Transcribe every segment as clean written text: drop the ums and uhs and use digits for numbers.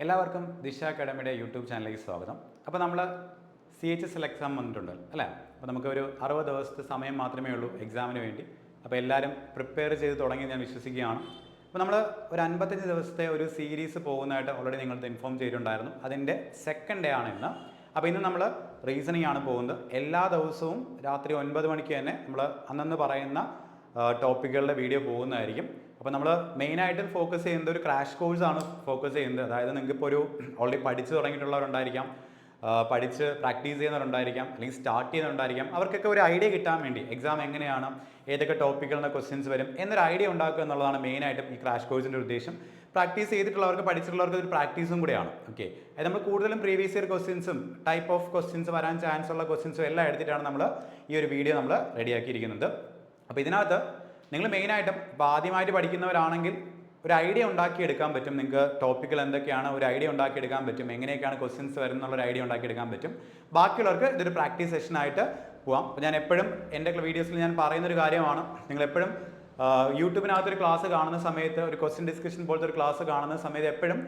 എല്ലാവർക്കും ദിശ അക്കാഡമിയുടെ യൂട്യൂബ് ചാനലിലേക്ക് സ്വാഗതം. അപ്പോൾ നമ്മൾ CHSL എക്സാം വന്നിട്ടുണ്ട് അല്ലേ? അപ്പോൾ നമുക്കൊരു 60 ദിവസത്തെ സമയം മാത്രമേ ഉള്ളൂ എക്സാമിന് വേണ്ടി. അപ്പോൾ എല്ലാവരും പ്രിപ്പയർ ചെയ്ത് തുടങ്ങി ഞാൻ വിശ്വസിക്കുകയാണ്. അപ്പോൾ നമ്മൾ ഒരു 55 ദിവസത്തെ ഒരു സീരീസ് പോകുന്നതായിട്ട് ഓൾറെഡി നിങ്ങൾക്ക് ഇൻഫോം ചെയ്തിട്ടുണ്ടായിരുന്നു. അതിൻ്റെ സെക്കൻഡ് ഡേ ആണ് ഇന്ന്. അപ്പോൾ ഇന്ന് നമ്മൾ റീസണിംഗ് ആണ് പോകുന്നത്. എല്ലാ ദിവസവും രാത്രി 9 മണിക്ക് തന്നെ നമ്മൾ അന്നന്ന് പറയുന്ന ടോപ്പിക്കുകളുടെ വീഡിയോ പോകുന്നതായിരിക്കും. അപ്പോൾ നമ്മൾ മെയിനായിട്ട് ഫോക്കസ് ചെയ്യുന്നത് ഒരു ക്രാഷ് കോഴ്സാണ് ഫോക്കസ് ചെയ്യുന്നത്. അതായത് നിങ്ങൾക്കിപ്പോൾ ഒരു ഓൾറെഡി പഠിച്ച് തുടങ്ങിയിട്ടുള്ളവരുണ്ടായിരിക്കാം, പഠിച്ച് പ്രാക്ടീസ് ചെയ്യുന്നവരുണ്ടായിരിക്കാം, അല്ലെങ്കിൽ സ്റ്റാർട്ട് ചെയ്യുന്നവരുണ്ടായിരിക്കാം. അവർക്കൊക്കെ ഒരു ഐഡിയ കിട്ടാൻ വേണ്ടി എക്സാം എങ്ങനെയാണ്, ഏതൊക്കെ ടോപ്പിക്കുകളിൽ നിന്ന് ക്വസ്റ്റ്യൻസ് വരും എന്നൊരു ഐഡിയ ഉണ്ടാക്കുക എന്നുള്ളതാണ് മെയിനായിട്ടും ഈ ക്രാഷ് കോഴ്സിൻ്റെ ഉദ്ദേശം. പ്രാക്ടീസ് ചെയ്തിട്ടുള്ളവർക്ക്, പഠിച്ചിട്ടുള്ളവർക്ക് ഒരു പ്രാക്ടീസും കൂടെയാണ്. ഓക്കെ, അത് നമ്മൾ കൂടുതലും പ്രീവിയസ് ഇയർ ക്വസ്റ്റ്യൻസും ടൈപ്പ് ഓഫ് ക്വസ്റ്റ്യൻസ് വരാൻ ചാൻസ് ഉള്ള ക്വസ്റ്റ്യൻസും എല്ലാം എടുത്തിട്ടാണ് നമ്മൾ ഈ ഒരു വീഡിയോ നമ്മൾ റെഡിയാക്കിയിരിക്കുന്നത്. അപ്പോൾ ഇതിനകത്ത് നിങ്ങൾ മെയിനായിട്ടും ഇപ്പോൾ ആദ്യമായിട്ട് പഠിക്കുന്നവരാണെങ്കിൽ ഒരു ഐഡിയ ഉണ്ടാക്കിയെടുക്കാൻ പറ്റും. നിങ്ങൾക്ക് ടോപ്പിക്കുകൾ എന്തൊക്കെയാണ് ഒരു ഐഡിയ ഉണ്ടാക്കിയെടുക്കാൻ പറ്റും, എങ്ങനെയൊക്കെയാണ് ക്വസ്റ്റ്യൻസ് വരുന്നുള്ളൊരു ഐഡിയ ഉണ്ടാക്കിയെടുക്കാൻ പറ്റും. ബാക്കിയുള്ളവർക്ക് ഇതൊരു പ്രാക്ടീസ് സെഷനായിട്ട് പോവാം. അപ്പോൾ ഞാൻ എപ്പോഴും എൻ്റെ വീഡിയോസിൽ ഞാൻ പറയുന്നൊരു കാര്യമാണ്, നിങ്ങളെപ്പോഴും യൂട്യൂബിനകത്തൊരു ക്ലാസ് കാണുന്ന സമയത്ത്, ഒരു ക്വസ്റ്റ്യൻ ഡിസ്കഷൻ പോലത്തെ ഒരു ക്ലാസ് കാണുന്ന സമയത്ത് എപ്പോഴും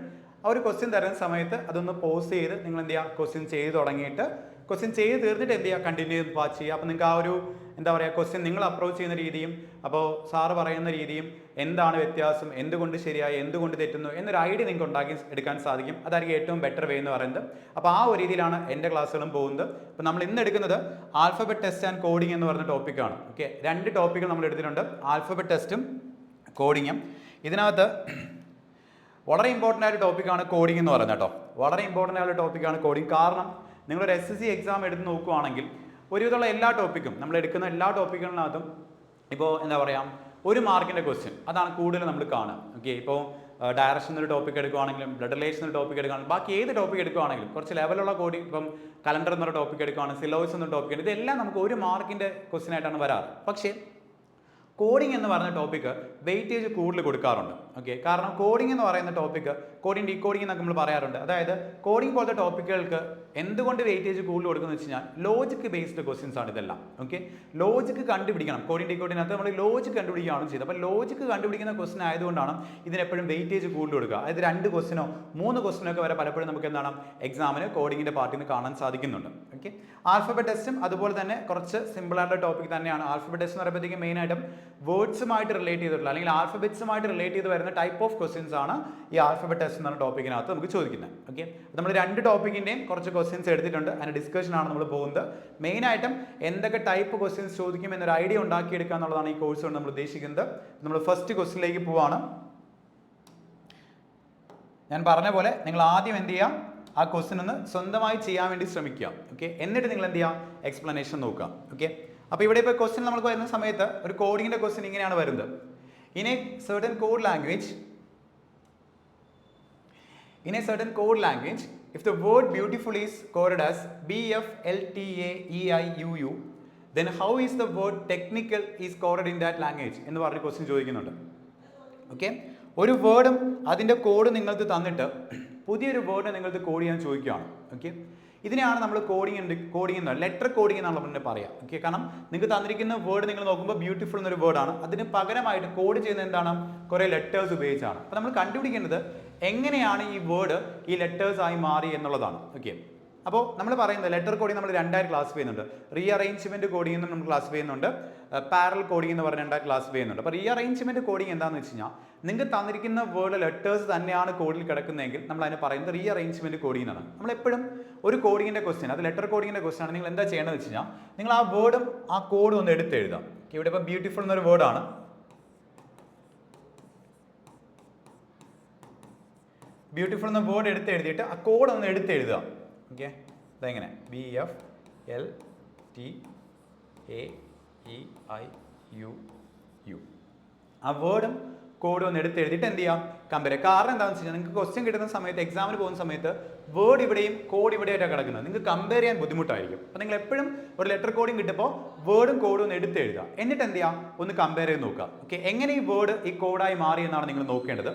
ആ ഒരു ക്വസ്റ്റ്യൻ തരുന്ന സമയത്ത് അതൊന്ന് പോസ് ചെയ്ത് നിങ്ങൾ എന്ത് ചെയ്യുക, ക്വസ്റ്റ്യൻ ചെയ്ത് തുടങ്ങിയിട്ട് ക്വസ്റ്റ്യൻ ചെയ്ത് തീർന്നിട്ട് എന്ത് ചെയ്യുക, കണ്ടിന്യൂ ചെയ്ത് വാച്ച് ചെയ്യുക. അപ്പോൾ നിങ്ങൾക്ക് ആ ഒരു എന്താ പറയുക, ക്വസ്റ്റ്യൻ നിങ്ങൾ അപ്രോച്ച് ചെയ്യുന്ന രീതിയും അപ്പോൾ സാറ് പറയുന്ന രീതിയും എന്താണ് വ്യത്യാസം, എന്തുകൊണ്ട് ശരിയായി, എന്തുകൊണ്ട് തെറ്റുന്നു എന്നൊരു ഐഡിയ നിങ്ങൾക്ക് ഉണ്ടാക്കി എടുക്കാൻ സാധിക്കും. അതായിരിക്കും ഏറ്റവും ബെറ്റർ വേ എന്ന് പറയുന്നത്. അപ്പോൾ ആ ഒരു രീതിയിലാണ് എൻ്റെ ക്ലാസ്സുകളും പോകുന്നത്. അപ്പോൾ നമ്മൾ ഇന്ന് എടുക്കുന്നത് ആൽഫബറ്റ് ടെസ്റ്റ് ആൻഡ് കോഡിംഗ് എന്ന് പറയുന്ന ടോപ്പിക്കാണ്. ഓക്കെ, 2 ടോപ്പിക്കുകൾ നമ്മൾ എടുത്തിട്ടുണ്ട്, ആൽഫബറ്റ് ടെസ്റ്റും കോഡിങ്ങും. ഇതിനകത്ത് വളരെ ഇമ്പോർട്ടൻ്റ് ആയ ടോപ്പിക്കാണ് കോഡിംഗ് എന്ന് പറയുന്നത് കേട്ടോ. വളരെ ഇമ്പോർട്ടൻ്റ് ആയ ടോപ്പിക്കാണ് കോഡിംഗ്. കാരണം നിങ്ങളൊരു SSC എക്സാം എടുത്ത് നോക്കുകയാണെങ്കിൽ ഒരുവിധമുള്ള എല്ലാ ടോപ്പിക്കും, നമ്മൾ എടുക്കുന്ന എല്ലാ ടോപ്പിക്കുകളിനകത്തും ഇപ്പോൾ എന്താ പറയുക, 1 മാർക്കിൻ്റെ ക്വസ്റ്റ്യൻ അതാണ് കൂടുതൽ നമ്മൾ കാണുക. ഓക്കെ, ഇപ്പോൾ ഡയറക്ഷൻ എന്നൊരു ടോപ്പിക് എടുക്കുകയാണെങ്കിലും, ബ്ലഡ് റിലേഷൻ എന്നൊരു ടോപ്പിക് എടുക്കുകയാണെങ്കിലും, ബാക്കി ഏത് ടോപ്പിക് എടുക്കുകയാണെങ്കിലും കുറച്ച് ലെവലുള്ള കോഡിംഗ്, ഇപ്പം കലണ്ടർ എന്നൊരു ടോപ്പിക് എടുക്കുകയാണെങ്കിൽ, സിലോബസ് എന്നൊരു ടോപ്പിക്, ഇതെല്ലാം നമുക്ക് 1 മാർക്കിൻ്റെ ക്വസ്റ്റ്യൻ ആയിട്ടാണ് വരാറ്. പക്ഷേ കോഡിംഗ് എന്ന് പറയുന്ന ടോപ്പിക്ക് വെയിറ്റേജ് കൂടുതൽ കൊടുക്കാറുണ്ട്. ഓക്കെ, കാരണം കോഡിംഗ് എന്ന് പറയുന്ന ടോപ്പിക്ക് കോഡിംഗ് ഡീകോഡിംഗ് എന്നൊക്കെ നമ്മൾ പറയാറുണ്ട്. അതായത് കോഡിംഗ് പോലത്തെ ടോപ്പിക്കുകൾക്ക് എന്തുകൊണ്ട് വെയിറ്റേജ് കൂടുതൽ കൊടുക്കുന്നത് വെച്ച് കഴിഞ്ഞാൽ ലോജിക് ബേസ്ഡ് ക്വസ്റ്റ്യൻസ് ആണ് ഇതെല്ലാം. ഓക്കെ, ലോജിക് കണ്ടുപിടിക്കണം. കോഡിംഗ് ഡീകോഡിങ്ങിനകത്ത് നമ്മൾ ലോജിക് കണ്ടുപിടിക്കുകയാണ് ചെയ്തത്. അപ്പോൾ ലോജിക് കണ്ടുപിടിക്കുന്ന ക്വസ്റ്റ്യൻ ആയതുകൊണ്ടാണ് ഇതിനെപ്പോഴും വെയിറ്റേജ് കൂടുതൽ കൊടുക്കുക. അതായത് 2 ക്വസ്റ്റ്യനോ 3 ക്വസ്റ്റ്യനോ ഒക്കെ വരെ പലപ്പോഴും നമുക്ക് എന്താണ് എക്സാമിന് കോഡിങ്ങിൻ്റെ പാർട്ടിൽ നിന്ന് കാണാൻ സാധിക്കുന്നുണ്ട്. ഓക്കെ, ആൽഫബറ്റ് ടെസ്റ്റും അതുപോലെ തന്നെ കുറച്ച് സിമ്പിൾ ആയിട്ടുള്ള ടോപ്പിക് തന്നെയാണ്. ആൽഫബറ്റ് ടെസ്റ്റ് എന്ന് പറയുമ്പോഴത്തേക്കും മെയിനായിട്ടും വേർഡ്സുമായിട്ട് റിലേറ്റ് ചെയ്തിട്ടുള്ള അല്ലെങ്കിൽ ആൽഫബറ്റ്സുമായിട്ട് റിലേറ്റ് ചെയ്ത് വരുന്ന ടൈപ്പ് ഓഫ് ക്വസ്റ്റ്യൻസ് ആണ് ഈ ആൽഫബറ്റ് ടെസ്റ്റ് എന്ന ടോപ്പിക്കിനകത്ത് നമുക്ക് ചോദിക്കുന്നത്. ഓക്കെ, നമ്മൾ 2 ടോപ്പിക്കിൻ്റെയും കുറച്ച് ക്വസ്റ്റ്യൻസ് എടുത്തിട്ടുണ്ട്. അതിൻ്റെ ഡിസ്കഷനാണ് നമ്മൾ പോകുന്നത്. മെയിനായിട്ടും എന്തൊക്കെ ടൈപ്പ് ക്വസ്റ്റ്യൻസ് ചോദിക്കും എന്നൊരു ഐഡിയ ഉണ്ടാക്കിയെടുക്കുക എന്നുള്ളതാണ് ഈ കോഴ്സ് കൊണ്ട് നമ്മൾ ഉദ്ദേശിക്കുന്നത്. നമ്മൾ ഫസ്റ്റ് ക്വസ്റ്റ്യനിലേക്ക് പോവാണ്. ഞാൻ പറഞ്ഞ പോലെ നിങ്ങൾ ആദ്യം എന്ത് ചെയ്യുക, ആ ക്വസ്റ്റ്യൻ ഒന്ന് സ്വന്തമായി ചെയ്യാൻ വേണ്ടി ശ്രമിക്കുക. ഓക്കെ, എന്നിട്ട് നിങ്ങൾ എന്ത് ചെയ്യുക, എക്സ്പ്ലനേഷൻ നോക്കുക. ഓക്കെ, അപ്പോൾ ഇവിടെ ഇപ്പോൾ ക്വസ്റ്റ്യൻ നമുക്ക് വരുന്ന സമയത്ത് ഒരു കോഡിങ്ങിൻ്റെ ക്വസ്റ്റ്യൻ ഇങ്ങനെയാണ് വരുന്നത്. In A certain code language, if the word beautiful is coded as BFLTAEIUU, then how is the word technical is coded in that language എന്ന് പറഞ്ഞ ക്വസ്റ്റ്യൻ ചോദിക്കുന്നുണ്ട്. ഓക്കെ, ഒരു വേർഡും അതിൻ്റെ കോഡ് നിങ്ങൾക്ക് തന്നിട്ട് പുതിയൊരു വേർഡ് നിങ്ങൾക്ക് കോഡ് ചെയ്യാൻ ചോദിക്കുകയാണ്. ഓക്കെ, ഇതിനെയാണ് നമ്മൾ കോഡിംഗ് എന്ന് ലെറ്റർ കോഡിംഗ് എന്നാണ് നമ്മൾ പറയുക. ഓക്കെ, കാരണം നിങ്ങൾക്ക് തന്നിരിക്കുന്ന വേർഡ് നിങ്ങൾ നോക്കുമ്പോൾ ബ്യൂട്ടിഫുൾ എന്നൊരു വേർഡാണ്, അതിന് പകരമായിട്ട് കോഡ് ചെയ്യുന്നത് എന്താണ്, കുറേ ലെറ്റേഴ്സ് ഉപയോഗിച്ചാണ്. അപ്പോൾ നമ്മൾ കണ്ടുപിടിക്കേണ്ടത് എങ്ങനെയാണ് ഈ വേർഡ് ഈ ലെറ്റേഴ്സ് ആയി മാറി എന്നുള്ളതാണ്. ഓക്കെ, അപ്പോൾ നമ്മൾ പറയുന്നത് ലെറ്റർ കോഡിംഗ് നമ്മൾ 2 ക്ലാസ് ചെയ്യുന്നുണ്ട്. റീഅറേഞ്ച്മെന്റ് കോഡിംഗ് എന്നും നമ്മൾ ക്ലാസ് ചെയ്യുന്നുണ്ട്, പാരലൽ കോഡിംഗ് എന്ന് പറഞ്ഞ 2 ക്ലാസ് ചെയ്യുന്നുണ്ട്. അപ്പോൾ റീഅറേഞ്ച്മെന്റ് കോഡിംഗ് എന്താണെന്ന് വെച്ച് കഴിഞ്ഞാൽ നിങ്ങൾക്ക് തന്നിരിക്കുന്ന വേർഡ് ലെറ്റേഴ്സ് തന്നെയാണ് കോഡിൽ കിടക്കുന്നതെങ്കിൽ നമ്മൾ അതിന് പറയുന്നത് റീഅറേഞ്ച്മെന്റ് കോഡിംഗ് എന്നാണ്. നമ്മളെപ്പോഴും ഒരു കോഡിങ്ങിന്റെ ക്വസ്റ്റ്യൻ, അത് ലെറ്റർ കോഡിങ്ങിന്റെ ക്വസ്റ്റ്യൻ ആണ്, നിങ്ങൾ എന്താ ചെയ്യേണ്ടതെന്ന് വെച്ച് കഴിഞ്ഞാൽ നിങ്ങൾ ആ വേർഡും ആ കോഡും ഒന്ന് എടുത്ത് എഴുതാം. ഇവിടെ ഇപ്പോൾ ബ്യൂട്ടിഫുൾ എന്നൊരു വേർഡാണ്. ബ്യൂട്ടിഫുൾ എന്ന വേർഡ് എടുത്ത് എഴുതിയിട്ട് ആ കോഡ് ഒന്ന് എടുത്ത് എഴുതുക. ഓക്കെ, അതെങ്ങനെ BFLTAEIUU, ആ വേർഡും കോഡ് ഒന്ന് എടുത്ത് എഴുതിയിട്ട് എന്ത് ചെയ്യാം, കമ്പയർ. കാരണം എന്താണെന്ന് വെച്ച് കഴിഞ്ഞാൽ നിങ്ങൾക്ക് ക്വസ്റ്റ്യൻ കിട്ടുന്ന സമയത്ത്, എക്സാമിന് പോകുന്ന സമയത്ത് വേർഡ് ഇവിടെയും കോഡ് ഇവിടെയായിട്ടാണ് കിടക്കുന്നത്. നിങ്ങൾക്ക് കമ്പയർ ചെയ്യാൻ ബുദ്ധിമുട്ടായിരിക്കും. അപ്പോൾ നിങ്ങൾ എപ്പോഴും ഒരു ലെറ്റർ കോഡിങ് കിട്ടുമ്പോൾ വേർഡും കോഡും ഒന്ന് എടുത്ത് എഴുതുക. എന്നിട്ട് എന്ത് ചെയ്യുക, ഒന്ന് കമ്പയർ ചെയ്ത് നോക്കുക. ഓക്കെ, എങ്ങനെ ഈ വേർഡ് ഈ കോഡായി മാറി എന്നാണ് നിങ്ങൾ നോക്കേണ്ടത്.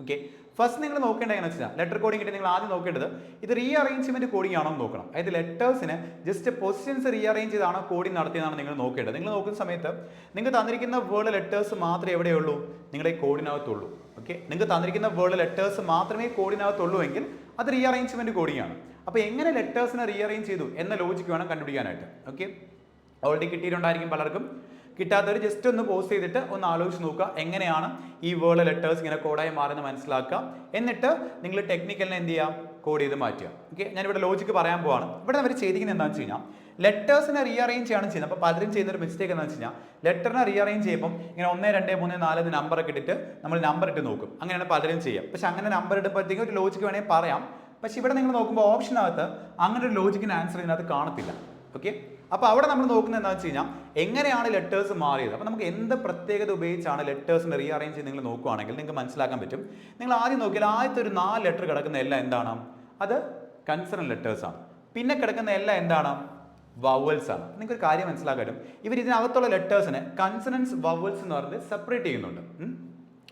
ഓക്കെ, ഫസ്റ്റ് നിങ്ങൾ നോക്കേണ്ടത് എങ്ങനെ വെച്ചാൽ ലെറ്റർ കോഡിംഗ് കിട്ടി നിങ്ങൾ ആദ്യം നോക്കേണ്ടത് ഇത് റീഅറേഞ്ച്മെന്റ് കോഡിംഗ് ആണോ എന്ന് നോക്കണം. അതായത് ലെറ്റേഴ്സിന് ജസ്റ്റ് പൊസിഷൻസ് റീഅറേഞ്ച് ചെയ്താണോ കോഡിംഗ് നടത്തിയതാണ് നിങ്ങൾ നോക്കേണ്ടത്. നിങ്ങൾ നോക്കുന്ന സമയത്ത് നിങ്ങൾക്ക് തന്നിരിക്കുന്ന വേർഡ് ലെറ്റേഴ്സ് മാത്രമേ എവിടെയുള്ളൂ, നിങ്ങളുടെ കോഡിനകത്തുള്ളൂ. ഓക്കെ, നിങ്ങൾക്ക് തന്നിരിക്കുന്ന വേർഡ് ലെറ്റേഴ്സ് മാത്രമേ കോഡിനകത്തുള്ളൂ എങ്കിൽ അത് റീഅറേഞ്ച്മെന്റ് കോഡിംഗ് ആണ്. അപ്പോൾ എങ്ങനെ ലെറ്റേഴ്സിനെ റീഅറേഞ്ച് ചെയ്തു എന്ന ലോജിക്ക് വേണം കണ്ടുപിടിക്കാനായിട്ട്. ഓക്കെ, ഓൾറെഡി കിട്ടിയിട്ടുണ്ടായിരിക്കും പലർക്കും. കിട്ടാത്തവർ ജസ്റ്റ് ഒന്ന് പോസ് ചെയ്തിട്ട് ഒന്ന് ആലോചിച്ച് നോക്കുക എങ്ങനെയാണ് ഈ വേർഡ് ലെറ്റേഴ്സ് ഇങ്ങനെ കോഡായി മാറുന്നത് മനസ്സിലാക്കുക. എന്നിട്ട് നിങ്ങൾ ടെക്നിക്കലിനെ എന്ത് ചെയ്യുക, കോഡ് ചെയ്ത് മാറ്റുക. ഓക്കെ, ഞാനിവിടെ ലോജിക്ക് പറയാൻ പോവാണ്. ഇവിടെ അവർ ചെയ്തിരിക്കുന്നത് എന്താണെന്ന് വെച്ച് കഴിഞ്ഞാൽ ലെറ്റേഴ്സിനെ റീഅറേഞ്ച് ആണ് ചെയ്യുന്നത്. അപ്പോൾ പലരും ചെയ്യുന്നൊരു മിസ്റ്റേക്ക് എന്താണെന്ന് വെച്ച് കഴിഞ്ഞാൽ ലെറ്ററിനെ റീഅറേഞ്ച് ചെയ്യുമ്പോൾ ഇങ്ങനെ 1 2 3 4 നമ്പറൊക്കെ ഇട്ടിട്ട് നമ്മൾ നമ്പർ ഇട്ട് നോക്കും. അങ്ങനെയാണ് പലരും ചെയ്യുക. പക്ഷെ അങ്ങനെ നമ്പർ ഇടുമ്പോഴത്തേക്കും ഒരു ലോജിക്ക് വേണമെങ്കിൽ പറയാം. പക്ഷെ ഇവിടെ നിങ്ങൾ നോക്കുമ്പോൾ ഓപ്ഷനകത്ത് അങ്ങനെ ഒരു ലോജിക്കിന് ആൻസർ ഇതിനകത്ത് കാണത്തില്ല. ഓക്കെ, അപ്പോൾ അവിടെ നമ്മൾ നോക്കുന്നത് എന്താണെന്ന് വെച്ച് കഴിഞ്ഞാൽ എങ്ങനെയാണ് ലെറ്റേഴ്സ് മാറിയത്. അപ്പോൾ നമുക്ക് എന്ത് പ്രത്യേകത ഉപയോഗിച്ചാണ് ലെറ്റേഴ്സിനെ റീഅറേഞ്ച് ചെയ്ത് നിങ്ങൾ നോക്കുകയാണെങ്കിൽ നിങ്ങൾക്ക് മനസ്സിലാക്കാൻ പറ്റും. നിങ്ങൾ ആദ്യം നോക്കിയാൽ ആദ്യത്തെ ഒരു 4 ലെറ്റർ കിടക്കുന്ന എല്ലാം എന്താണ്, അത് കൺസണന്റ് ലെറ്റേഴ്സ് ആണ്. പിന്നെ കിടക്കുന്ന എല്ലാം എന്താണ്, വവൽസ് ആണ്. നിങ്ങൾക്ക് ഒരു കാര്യം മനസ്സിലാക്കാൻ പറ്റും, ഇവർ ഇതിനകത്തുള്ള ലെറ്റേഴ്സിനെ കൺസണൻസ് വവൽസ് എന്ന് പറഞ്ഞ് സെപ്പറേറ്റ് ചെയ്യുന്നുണ്ട്.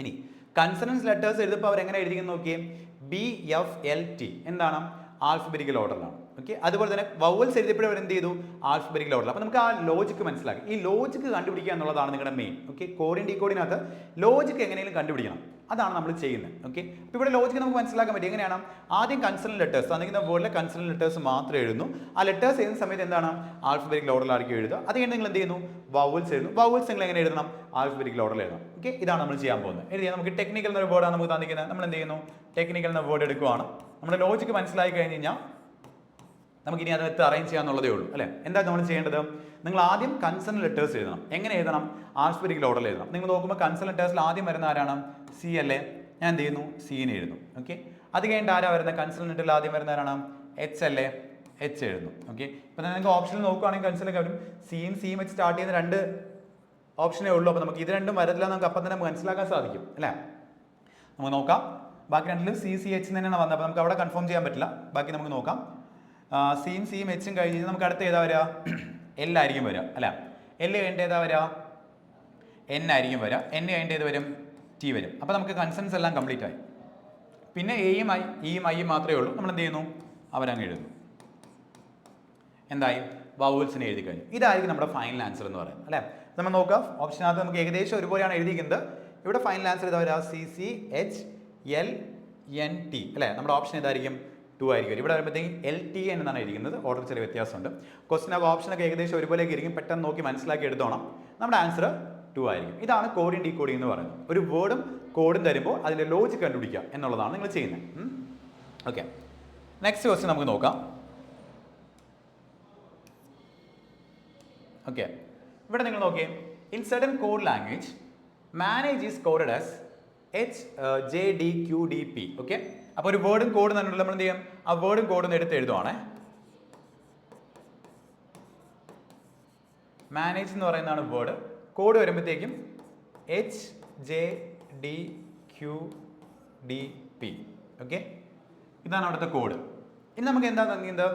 ഇനി കൺസണൻസ് ലെറ്റേഴ്സ് എഴുതുമ്പോൾ അവർ എങ്ങനെ എഴുതിയെന്ന് നോക്കിയേ, BFLT എന്താണ്, ആൽഫബറ്റിക്കൽ ഓർഡറിലാണ്. ഓക്കെ, അതുപോലെ തന്നെ വവൽസ് എഴുതിയപ്പോഴും അവർ എന്ത് ചെയ്തു, ആൽഫബറ്റിക്കൽ ഓർഡർ. അപ്പോൾ നമുക്ക് ആ ലോജിക്ക് മനസ്സിലാക്കി. ഈ ലോജിക്ക് കണ്ടുപിടിക്കുക എന്നുള്ളതാണ് നിങ്ങളുടെ മെയിൻ. ഓക്കെ, കോഡിംഗ് ഡീകോഡിനകത്ത് ലോജിക്ക് എങ്ങനെയും കണ്ടുപിടിക്കണം, അതാണ് നമ്മൾ ചെയ്യുന്നത്. ഓക്കെ, അപ്പോൾ ഇവിടെ ലോജിക്ക് നമുക്ക് മനസ്സിലാക്കാൻ പറ്റും. എങ്ങനെയാണ്, ആദ്യം കൺസണന്റ് ലെറ്റേഴ്സ് തന്നിരിക്കുന്ന വേർഡിലെ കൺസണന്റ് ലെറ്റേഴ്സ് മാത്രമേ എഴുതുന്നു. ആ ലെറ്റേഴ്സ് എഴുതുന്ന സമയത്ത് എന്താണ്, ആൽഫബറ്റിക്കൽ ഓർഡറിലായിരിക്കും എഴുതുക. അത് കഴിഞ്ഞ് നിങ്ങൾ എന്ത് ചെയ്യുന്നു, വവൽസ് എഴുതുന്നു. വവൽസ് നിങ്ങൾ എങ്ങനെ എഴുതണം, ആൽഫബറ്റിക്കൽ ഓർഡറിൽ എഴുതണം. ഓക്കെ, ഇതാണ് നമ്മൾ ചെയ്യാൻ പോകുന്നത്. എഴുതിയാൽ നമുക്ക് ടെക്നിക്കൽ എന്നൊരു വേർഡാണ് നമുക്ക് തന്നിരിക്കുന്നത്. നമ്മൾ എന്ത് ചെയ്യുന്നു, ടെക്നിക്കൽ എന്ന വേർഡ് എടുക്കുവാണ്. നമ്മുടെ ലോജിക്ക് മനസ്സിലാക്കി കഴിഞ്ഞ് കഴിഞ്ഞാൽ നമുക്കിനി അതിനകത്ത് അറേഞ്ച് ചെയ്യാന്നുള്ളതേ ഉള്ളൂ അല്ലേ. എന്താ നമ്മൾ ചെയ്യേണ്ടത്, നിങ്ങൾ ആദ്യം കൺസണന്റ് ലെറ്റേഴ്സ് എഴുതണം. എങ്ങനെ എഴുതണം, ആൽഫബറ്റിക്കൽ ഓർഡറിൽ എഴുതണം. നിങ്ങൾ നോക്കുമ്പോൾ കൺസണന്റ് ലെറ്റേഴ്സിൽ ആദ്യം വരുന്ന ആരാണ്, സി അല്ലേ. ഞാൻ എന്ത് ചെയ്യുന്നു, സീനെ എഴുതുന്നു. ഓക്കെ, അത് കഴിഞ്ഞിട്ട് ആരാ വരുന്നത്, കൺസണന്റ് ലെറ്ററിൽ ആദ്യം വരുന്ന ആരാണ്, എച്ച് അല്ലേ, എച്ച് എഴുതുന്നു. ഓക്കെ, ഇപ്പം നിങ്ങൾക്ക് ഓപ്ഷനിൽ നോക്കുകയാണെങ്കിൽ കൺസണന്റ് വരും. സിയും വെച്ച് സ്റ്റാർട്ട് ചെയ്യുന്ന 2 ഓപ്ഷനേ ഉള്ളൂ. അപ്പോൾ നമുക്ക് ഇത് രണ്ടും വരത്തില്ല, നമുക്ക് അപ്പം തന്നെ മനസ്സിലാക്കാൻ സാധിക്കും അല്ലേ. നമുക്ക് നോക്കാം, ബാക്കി രണ്ടിലും CH തന്നെയാണ് വന്നത്. അപ്പോൾ നമുക്ക് അവിടെ കൺഫേം ചെയ്യാൻ പറ്റില്ല. ബാക്കി നമുക്ക് നോക്കാം. സിയും എച്ചും കഴിഞ്ഞ് നമുക്ക് അടുത്ത് ഏതാ വരിക, L ആയിരിക്കും വരിക അല്ല. L കഴിഞ്ഞിട്ട് ഏതാ വരിക, N ആയിരിക്കും വരിക. N കഴിഞ്ഞിട്ട് ഏത് വരും, T വരും. അപ്പോൾ നമുക്ക് കൺസെൻസ് എല്ലാം കംപ്ലീറ്റ് ആയി. പിന്നെ Eയും Iയും മാത്രമേ ഉള്ളൂ. നമ്മൾ എന്ത് ചെയ്യുന്നു, അവരങ്ങ് എഴുതുന്നു. എന്തായി, വവൽസിനെ എഴുതി കഴിഞ്ഞു. ഇതായിരിക്കും നമ്മുടെ ഫൈനൽ ആൻസർ എന്ന് പറയുന്നത് അല്ലേ. നമ്മൾ നോക്കാം, ഓപ്ഷനകത്ത് നമുക്ക് ഏകദേശം ഒരുപോലെയാണ് എഴുതിയിരിക്കുന്നത്. ഇവിടെ ഫൈനൽ ആൻസർ ഇതാ വരിക, CCHLNT അല്ലേ. നമ്മുടെ ഓപ്ഷൻ ഇതായിരിക്കും 2 ആയിരിക്കും. ഇവിടെ വരുമ്പോഴത്തേക്കും LTN എന്നാണ് എഴുതിക്കുന്നത്. ഓർഡർ ചെറിയ വ്യത്യാസമുണ്ട്. ക്വസ്റ്റിനൊക്കെ ഓപ്ഷനൊക്കെ ഏകദേശം ഒരുപോലെയൊക്കെ ഇരിക്കും. പെട്ടെന്ന് നോക്കി മനസ്സിലാക്കി എടുത്തോണം. നമ്മുടെ ആൻസർ 2 ആയിരിക്കും. ഇതാണ് കോഡിംഗ് ഡീകോഡിംഗ് എന്ന് പറയുന്നത്. ഒരു വേർഡും കോഡും തരുമ്പോൾ അതിൻ്റെ ലോജിക്ക് കണ്ടുപിടിക്കുക എന്നുള്ളതാണ് നിങ്ങൾ ചെയ്യുന്നത്. ഓക്കെ, നെക്സ്റ്റ് ക്വസ്റ്റ്യൻ നമുക്ക് നോക്കാം. ഓക്കെ, ഇവിടെ നിങ്ങൾ നോക്കിയേ, in certain code language manage is coded as HJDQDP. Okay, അപ്പോൾ ഒരു വേർഡും കോഡും തന്നെ നമ്മൾ എന്ത് ചെയ്യും, ആ വേർഡും കോഡും എടുത്ത് എഴുതുവാണേ. മാനേജ് എന്ന് പറയുന്നതാണ് വേർഡ്. കോഡ് വരുമ്പോഴത്തേക്കും HJDQDP. ഓക്കെ, ഇതാണ് അവിടുത്തെ കോഡ്. ഇനി നമുക്ക് എന്താ തന്നിയത്,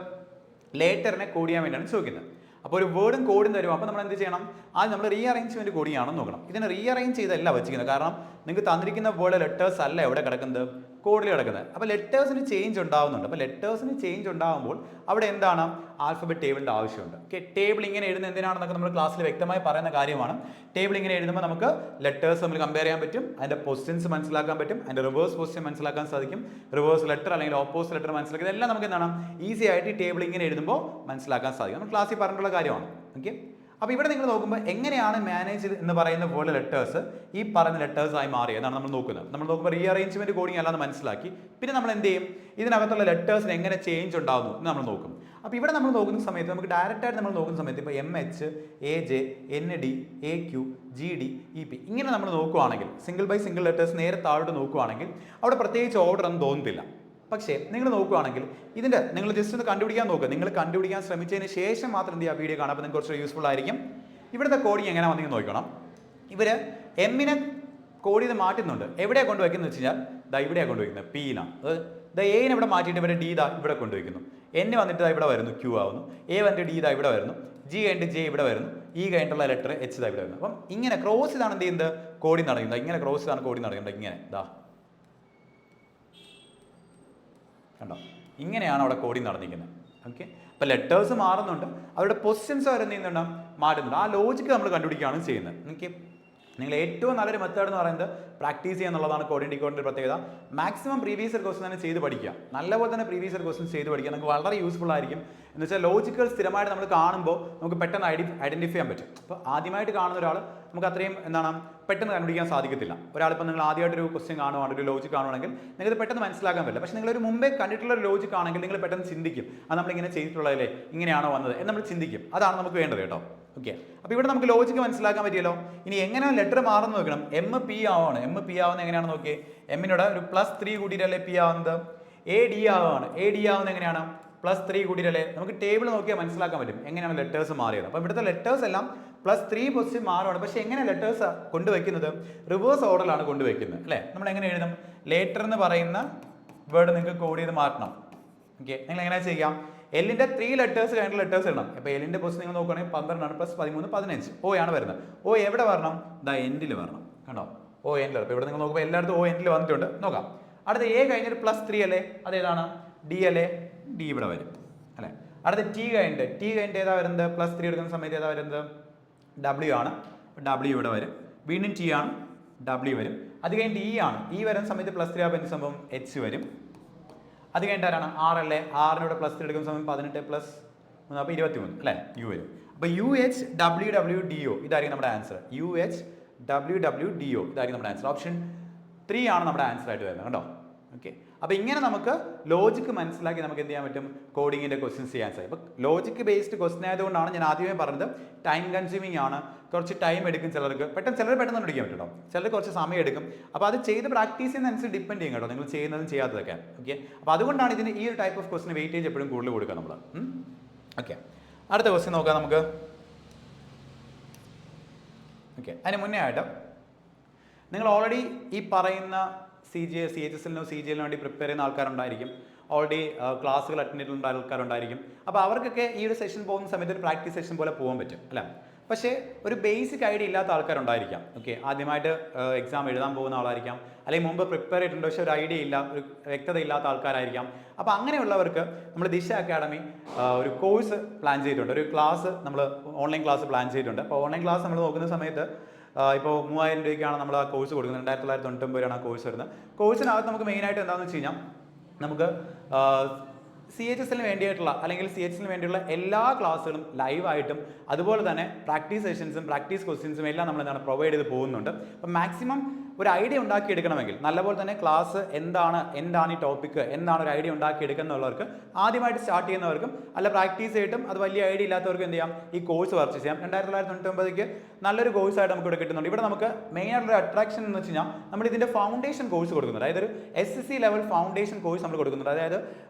ലേറ്ററിനെ കോഡ് ചെയ്യാൻ വേണ്ടിയാണ് ചോദിക്കുന്നത്. അപ്പോൾ ഒരു വേർഡും കോഡും തരും. അപ്പോൾ നമ്മൾ എന്ത് ചെയ്യണം, ആദ്യം നമ്മൾ റീഅറേഞ്ച്മെന്റ് കോഡ് ചെയ്യാണെന്ന് നോക്കണം. ഇതിനെ റീഅറേഞ്ച് ചെയ്തല്ല വെച്ചിരിക്കുന്നത്. കാരണം നിങ്ങൾക്ക് തന്നിരിക്കുന്ന വേർഡ് ലെറ്റേഴ്സ് അല്ല എവിടെ കിടക്കുന്നത്, കോഡിൽ കിടക്കുന്നത്. അപ്പോൾ ലെറ്റേഴ്സിന് ചേഞ്ച് ഉണ്ടാകുന്നുണ്ട്. അപ്പോൾ ലെറ്റേഴ്സിന് ചേഞ്ച് ഉണ്ടാകുമ്പോൾ അവിടെ എന്താണ്, ആൽഫബറ്റ് ടേബിളിൻ്റെ ആവശ്യമുണ്ട്. ഓക്കെ, ടേബിൾ ഇങ്ങനെ എഴുതുന്നത് എന്തിനാണെന്നൊക്കെ നമ്മൾ ക്ലാസ്സിൽ വ്യക്തമായി പറയുന്ന കാര്യമാണ്. ടേബിൾ ഇങ്ങനെ എഴുതുമ്പോൾ നമുക്ക് ലെറ്റേഴ്സ് നമ്മൾ കമ്പയർ ചെയ്യാൻ പറ്റും, അതിൻ്റെ പൊസിഷൻസ് മനസ്സിലാക്കാൻ പറ്റും, അതിൻ്റെ റിവേഴ്സ് പൊസിഷൻ മനസ്സിലാക്കാൻ സാധിക്കും, റിവേഴ്സ് ലെറ്റർ അല്ലെങ്കിൽ ഓപ്പോസിറ്റ് ലെറ്റർ മനസ്സിലാക്കുക. ഇതെല്ലാം നമുക്ക് എന്താണ് ഈസി ആയിട്ട് ഈ ടേബിൾ ഇങ്ങനെ എഴുതുമ്പോൾ മനസ്സിലാക്കാൻ സാധിക്കും. നമ്മൾ ക്ലാസ്സിൽ പറഞ്ഞിട്ടുള്ള കാര്യമാണ്. ഓക്കെ, അപ്പോൾ ഇവിടെ നിങ്ങൾ നോക്കുമ്പോൾ എങ്ങനെയാണ് മാനേജ് എന്ന് പറയുന്ന പോലെ ലെറ്റേഴ്സ് ഈ പറയുന്ന ലെറ്റേഴ്സ് ആയി മാറിയത് എന്നാണ് നമ്മൾ നോക്കുന്നത്. നമ്മൾ നോക്കുമ്പോൾ റീഅറേഞ്ച്മെന്റ് കോഡിംഗ് അല്ലാന്ന് മനസ്സിലാക്കി. പിന്നെ നമ്മൾ എന്ത് ചെയ്യും, ഇതിനകത്തുള്ള ലെറ്റേഴ്സിന് എങ്ങനെ ചേഞ്ച് ഉണ്ടാകുന്നു എന്ന് നമ്മൾ നോക്കും. അപ്പോൾ ഇവിടെ നമ്മൾ നോക്കുന്ന സമയത്ത് നമുക്ക് ഡയറക്റ്റ് ആയിട്ട് നമ്മൾ നോക്കുന്ന സമയത്ത് ഇപ്പോൾ MH, AJ, ND, AQ, GD, EP ഇങ്ങനെ നമ്മൾ നോക്കുകയാണെങ്കിൽ സിംഗിൾ ബൈ സിംഗിൾ ലെറ്റേഴ്സ് നേരെ താഴോട്ട് നോക്കുകയാണെങ്കിൽ അവിടെ പ്രത്യേകിച്ച് ഓർഡർ ഒന്നും തോന്നുന്നില്ല. പക്ഷേ നിങ്ങൾ നോക്കുകയാണെങ്കിൽ ഇതിൻ്റെ നിങ്ങൾ ജസ്റ്റ് ഒന്ന് കണ്ടുപിടിക്കാൻ നോക്കുക. നിങ്ങൾ കണ്ടുപിടിക്കാൻ ശ്രമിച്ചതിന് ശേഷം മാത്രം എന്ത് ചെയ്യുക, വീഡിയോ കാണാം. അപ്പോൾ നിങ്ങൾക്ക് കുറച്ച് യൂസ്ഫുൾ ആയിരിക്കും. ഇവിടുത്തെ കോഡിങ് എങ്ങനെ വന്നെങ്കിൽ നോക്കണം. ഇവർ എമ്മിനെ കോഡ് ചെയ്ത് മാറ്റുന്നുണ്ട്. എവിടെയാണ് കൊണ്ടുവയ്ക്കുന്നത് വെച്ച് കഴിഞ്ഞാൽ ദാ ഇവിടെയാണ് കൊണ്ടുവയ്ക്കുന്നത്, P-ലാണ്. ദ എനെ ഇവിടെ മാറ്റിയിട്ട് ഇവരെ D ദാ ഇവിടെ കൊണ്ടുവയ്ക്കുന്നു. N വന്നിട്ട് ദാ ഇവിടെ വരുന്നു, Q ആവുന്നു. A വന്നിട്ട് D ദാ ഇവിടെ വരുന്നു. G കഴിഞ്ഞിട്ട് J ഇവിടെ വരുന്നു. E കഴിഞ്ഞിട്ടുള്ള ലെറ്റർ H ദാ ഇവിടെ വരുന്നു. അപ്പം ഇങ്ങനെ ക്രോസ് ഇതാണ് എന്ത് ചെയ്യുന്നത്, കോഡിങ് നടക്കുന്നത്. ഇങ്ങനെ ക്രോസ് ഇതാണ് കോഡിങ് നടക്കുന്നത്. ഇങ്ങനെ ദാ കണ്ടോ, ഇങ്ങനെയാണ് അവിടെ കോഡിങ് നടന്നിരിക്കുന്നത്. ഓക്കെ, അപ്പോൾ ലെറ്റേഴ്സ് മാറുന്നുണ്ട്, അവരുടെ പൊസിഷൻസ് വരെ എന്ത് ചെയ്യുന്നുണ്ട്, മാറ്റുന്നുണ്ട്. ആ ലോജിക്ക് നമ്മൾ കണ്ടുപിടിക്കുകയാണ് ചെയ്യുന്നത്. ഓക്കെ, നിങ്ങൾ ഏറ്റവും നല്ലൊരു മെത്തേഡ് എന്ന് പറയുന്നത് പ്രാക്ടീസ് ചെയ്യുക എന്നുള്ളതാണ് കോഡിംഗ് ഡീകോഡിൻ്റെ പ്രത്യേകത. മാക്സിമം പ്രീവിയസ് ഇയർ ക്വസ്റ്റൻ തന്നെ ചെയ്ത് പഠിക്കുക, നല്ലപോലെ തന്നെ പ്രീവിയസ് ഇയർ ക്വസ്റ്റൻ ചെയ്ത് പഠിക്കുക. നമുക്ക് വളരെ യൂസ്ഫുൾ ആയിരിക്കും. എന്ന് വെച്ചാൽ ലോജിക്കൽ സ്ഥിരമായിട്ട് നമ്മൾ കാണുമ്പോൾ നമുക്ക് പെട്ടെന്ന് ഐഡൻറ്റിഫൈ ചെയ്യാൻ പറ്റും. അപ്പോൾ ആദ്യമായിട്ട് കാണുന്ന ഒരാൾ നമുക്ക് അത്രയും എന്താണ് പെട്ടെന്ന് കണ്ടുപിടിക്കാൻ സാധിക്കത്തില്ല. ഒരാളിപ്പോൾ നിങ്ങൾ ആദ്യമായിട്ടൊരു ക്വസ്റ്റ്യൻ കാണുവാണെങ്കിൽ, ഒരു ലോജിക് കാണുവാണെങ്കിൽ നിങ്ങൾക്ക് പെട്ടെന്ന് മനസ്സിലാക്കാൻ പറ്റില്ല. പക്ഷേ നിങ്ങളൊരു മുമ്പേ കണ്ടിട്ടുള്ള ഒരു ലോജിക് ആണെങ്കിൽ നിങ്ങൾ പെട്ടെന്ന് ചിന്തിക്കും, അത് നമ്മളിങ്ങനെ ചെയ്തിട്ടുള്ളതല്ലേ, ഇങ്ങനെയാണോ വന്നത് എന്ന് നമ്മൾ ചിന്തിക്കും. അതാണ് നമുക്ക് വേണ്ടത് കേട്ടോ. ഓക്കെ, അപ്പോൾ ഇവിടെ നമുക്ക് ലോജിക്ക് മനസ്സിലാക്കാൻ പറ്റിയല്ലോ. ഇനി എങ്ങനെയാണ് ലെറ്റർ മാറുന്നത് നോക്കണം. എം പി ആവാണ്. എം പി ആവുന്നത് എങ്ങനെയാണെന്ന് നോക്കിയേ. എമ്മിനോട് ഒരു +3 കൂട്ടിയിട്ടല്ലേ പി ആവുന്നത്. എ ഡി ആവാണ്. എ ഡി ആവുന്നത് എങ്ങനെയാണ്, +3 കൂട്ടിയിട്ടല്ലേ. നമുക്ക് ടേബിൾ നോക്കിയാൽ മനസ്സിലാക്കാൻ പറ്റും എങ്ങനെയാണ് ലെറ്റേഴ്സ് മാറിയത്. അപ്പോൾ ഇവിടുത്തെ ലെറ്റേഴ്സ് എല്ലാം +3 പൊസിഷൻ മാറുകയാണ്. പക്ഷേ എങ്ങനെ ലെറ്റേഴ്സ് കൊണ്ടുവയ്ക്കുന്നത്, റിവേഴ്സ് ഓർഡറിലാണ് കൊണ്ടുവയ്ക്കുന്നത് അല്ലേ. നമ്മൾ എങ്ങനെ എഴുതും, ലെറ്റർ എന്ന് പറയുന്ന വേർഡ് നിങ്ങൾക്ക് കോഡ് ചെയ്ത് മാറ്റണം. ഓക്കെ, നിങ്ങൾ എങ്ങനെ ചെയ്യാം, എല്ലിൻ്റെ 3 ലെറ്റേഴ്സ് കഴിഞ്ഞ ലെറ്റേഴ്സ് ഇടണം. അപ്പോൾ എല്ലിൻ്റെ പൊസിഷൻ നിങ്ങൾ നോക്കുകയാണെങ്കിൽ 12 +13 15. ഓ ആണ് വരുന്നത്. ഓ എവിടെ വരണം, ദാ എൻഡിൽ വരണം. കണ്ടോ, ഓ എൻഡിൽ. അപ്പോൾ ഇവിടെ നിങ്ങൾ നോക്കുമ്പോൾ എല്ലായിടത്തും ഓ എൻഡിൽ വന്നിട്ടുണ്ട്. നോക്കാം, അടുത്ത എ കഴിഞ്ഞൊരു +3 അല്ലേ, അതേതാണ്, ഡി അല്ലേ, ഡി ഇവിടെ വരും അല്ലേ. അടുത്ത ടി കഴിഞ്ഞിട്ട് ഏതാ വരുന്നത്, +3 എടുക്കുന്ന സമയത്ത് ഏതാ വരുന്നത്, ഡബ്ല്യു ആണ്. ഡബ്ല്യു ഇവിടെ വരും. വീണ്ടും ടി ആണ്, ഡബ്ല്യു വരും. അത് കഴിഞ്ഞിട്ട് ഇ ആണ്. ഇ വരുന്ന സമയത്ത് +3 ആകുമ്പോൾ എന്ത് സംഭവം, എച്ച് വരും. അത് കഴിഞ്ഞിട്ട് ആരാണ്, ആർ അല്ലേ. ആറിനോട് +3 എടുക്കുന്ന സമയം 18 +3 അപ്പോൾ 23 അല്ലേ, യു വരും. അപ്പോൾ UHWWDO ഇതായിരിക്കും നമ്മുടെ ആൻസർ. UHWWDO ഇതായിരിക്കും നമ്മുടെ ആൻസർ. ഓപ്ഷൻ 3 ആണ് നമ്മുടെ ആൻസർ ആയിട്ട് വരുന്നത് കേട്ടോ. ഓക്കെ, അപ്പോൾ ഇങ്ങനെ നമുക്ക് ലോജിക്ക് മനസ്സിലാക്കി നമുക്ക് എന്ത് ചെയ്യാൻ പറ്റും, കോഡിങ്ങിൻ്റെ ക്വസ്റ്റ്യൻസ് ചെയ്യാൻ സാധിക്കും. അപ്പോൾ ലോജിക്ക് ബേസ്ഡ് ക്വസ്റ്റൻ ആയതുകൊണ്ടാണ് ഞാൻ ആദ്യമേ പറഞ്ഞത് ടൈം കൺസ്യൂമിംഗ് ആണ്, കുറച്ച് ടൈം എടുക്കും ചിലർക്ക്. ചിലർ പെട്ടെന്ന് പഠിക്കാൻ പറ്റും കേട്ടോ, ചിലർ കുറച്ച് സമയം എടുക്കും. അപ്പോൾ അത് ചെയ്ത് പ്രാക്ടീസ് ചെയ്യുന്നതനുസരിച്ച് ഡിപ്പെൻഡ് ചെയ്യും കേട്ടോ, നിങ്ങൾ ചെയ്യുന്നതും ചെയ്യാത്തതൊക്കെ. ഓക്കെ, അപ്പോൾ അതുകൊണ്ടാണ് ഇതിന് ഈ ഒരു ടൈപ്പ് ഓഫ് ക്വസ്റ്റിന് വെയിറ്റേജ് എപ്പോഴും കൂടുതൽ കൊടുക്കുക നമ്മൾ. ഓക്കെ, അടുത്ത ക്വസ്റ്റ്യൻ നോക്കാം നമുക്ക്. ഓക്കെ, അതിന് മുന്നേ ആയിട്ട് നിങ്ങൾ ഓൾറെഡി ഈ പറയുന്ന CHSലിനോ CGLനോ വേണ്ടി പ്രിപ്പയർ ചെയ്യുന്ന ആൾക്കാരുണ്ടായിരിക്കും. ഓൾറെഡി ക്ലാസ്സുകൾ അറ്റൻഡ് ചെയ്തിട്ടുള്ള ആൾക്കാരുണ്ടായിരിക്കും. അപ്പോൾ അവർക്കൊക്കെ ഈ ഒരു സെഷൻ പോകുന്ന സമയത്ത് ഒരു പ്രാക്ടീസ് സെഷൻ പോലെ പോകാൻ പറ്റും അല്ലേ. പക്ഷേ ഒരു ബേസിക് ഐഡിയ ഇല്ലാത്ത ആൾക്കാരുണ്ടായിരിക്കാം. ഓക്കെ, ആദ്യമായിട്ട് എക്സാം എഴുതാൻ പോകുന്ന ആളായിരിക്കാം, അല്ലെങ്കിൽ മുമ്പ് പ്രിപ്പയർ ചെയ്തിട്ടുണ്ട് പക്ഷേ ഒരു ഐഡിയ ഇല്ല, ഒരു വ്യക്തത ഇല്ലാത്ത ആൾക്കാരായിരിക്കാം. അപ്പോൾ അങ്ങനെയുള്ളവർക്ക് നമ്മൾ ദിശ അക്കാഡമി ഒരു കോഴ്സ് പ്ലാൻ ചെയ്തിട്ടുണ്ട്, ഒരു ക്ലാസ് നമ്മൾ ഓൺലൈൻ ക്ലാസ് പ്ലാൻ ചെയ്തിട്ടുണ്ട്. അപ്പോൾ ഓൺലൈൻ ക്ലാസ് നമ്മൾ നോക്കുന്ന സമയത്ത് ഇപ്പോൾ 3000 രൂപയ്ക്കാണ് നമ്മൾ ആ കോഴ്സ് കൊടുക്കുന്നത്. 2999 രൂപയാണ് ആ കോഴ്സ് വരുന്നത്. കോഴ്സിനകത്ത് നമുക്ക് മെയിനായിട്ട് എന്താണെന്ന് വെച്ച് കഴിഞ്ഞാൽ നമുക്ക് CHSലിന് വേണ്ടിയിട്ടുള്ള അല്ലെങ്കിൽ CHSലിന് വേണ്ടിയുള്ള എല്ലാ ക്ലാസ്സുകളും ലൈവായിട്ടും അതുപോലെ തന്നെ പ്രാക്ടീസ് സെഷൻസും പ്രാക്ടീസ് ക്വസ്റ്റ്യൻസും എല്ലാം നമ്മൾ എന്താണ് പ്രൊവൈഡ് ചെയ്ത് പോകുന്നുണ്ട്. അപ്പം മാക്സിമം ഒരു ഐഡിയ ഉണ്ടാക്കിയെടുക്കണമെങ്കിൽ നല്ലപോലെ തന്നെ ക്ലാസ് എന്താണ് ഈ ടോപ്പിക്ക് എന്താണ് ഒരു ഐഡിയ ഉണ്ടാക്കിയെടുക്കുന്നുള്ളവർക്ക്, ആദ്യമായിട്ട് സ്റ്റാർട്ട് ചെയ്യുന്നവർക്കും അല്ല പ്രാക്ടീസ് ചെയ്തിട്ടും അത് വലിയ ഐഡിയ ഇല്ലാത്തവർക്കും എന്ത് ചെയ്യാം, ഈ കോഴ്സ് പർച്ചേസ് ചെയ്യാം. 2999 നല്ലൊരു കോഴ്സായിട്ട് നമുക്ക് ഇവിടെ കിട്ടുന്നുണ്ട്. ഇവിടെ നമുക്ക് മെയിൻ ആയിട്ടുള്ള അട്രാക്ഷൻ എന്ന് വെച്ച് കഴിഞ്ഞാൽ നമ്മൾ ഇതിൻ്റെ ഫൗണ്ടേഷൻ കോഴ്സ് കൊടുക്കുന്നുണ്ട്. അതായത് ഒരു SSC ലെവൽ ഫൗണ്ടേഷൻ കോഴ്സ് നമ്മൾ കൊടുക്കുന്നുണ്ട്. അതായത്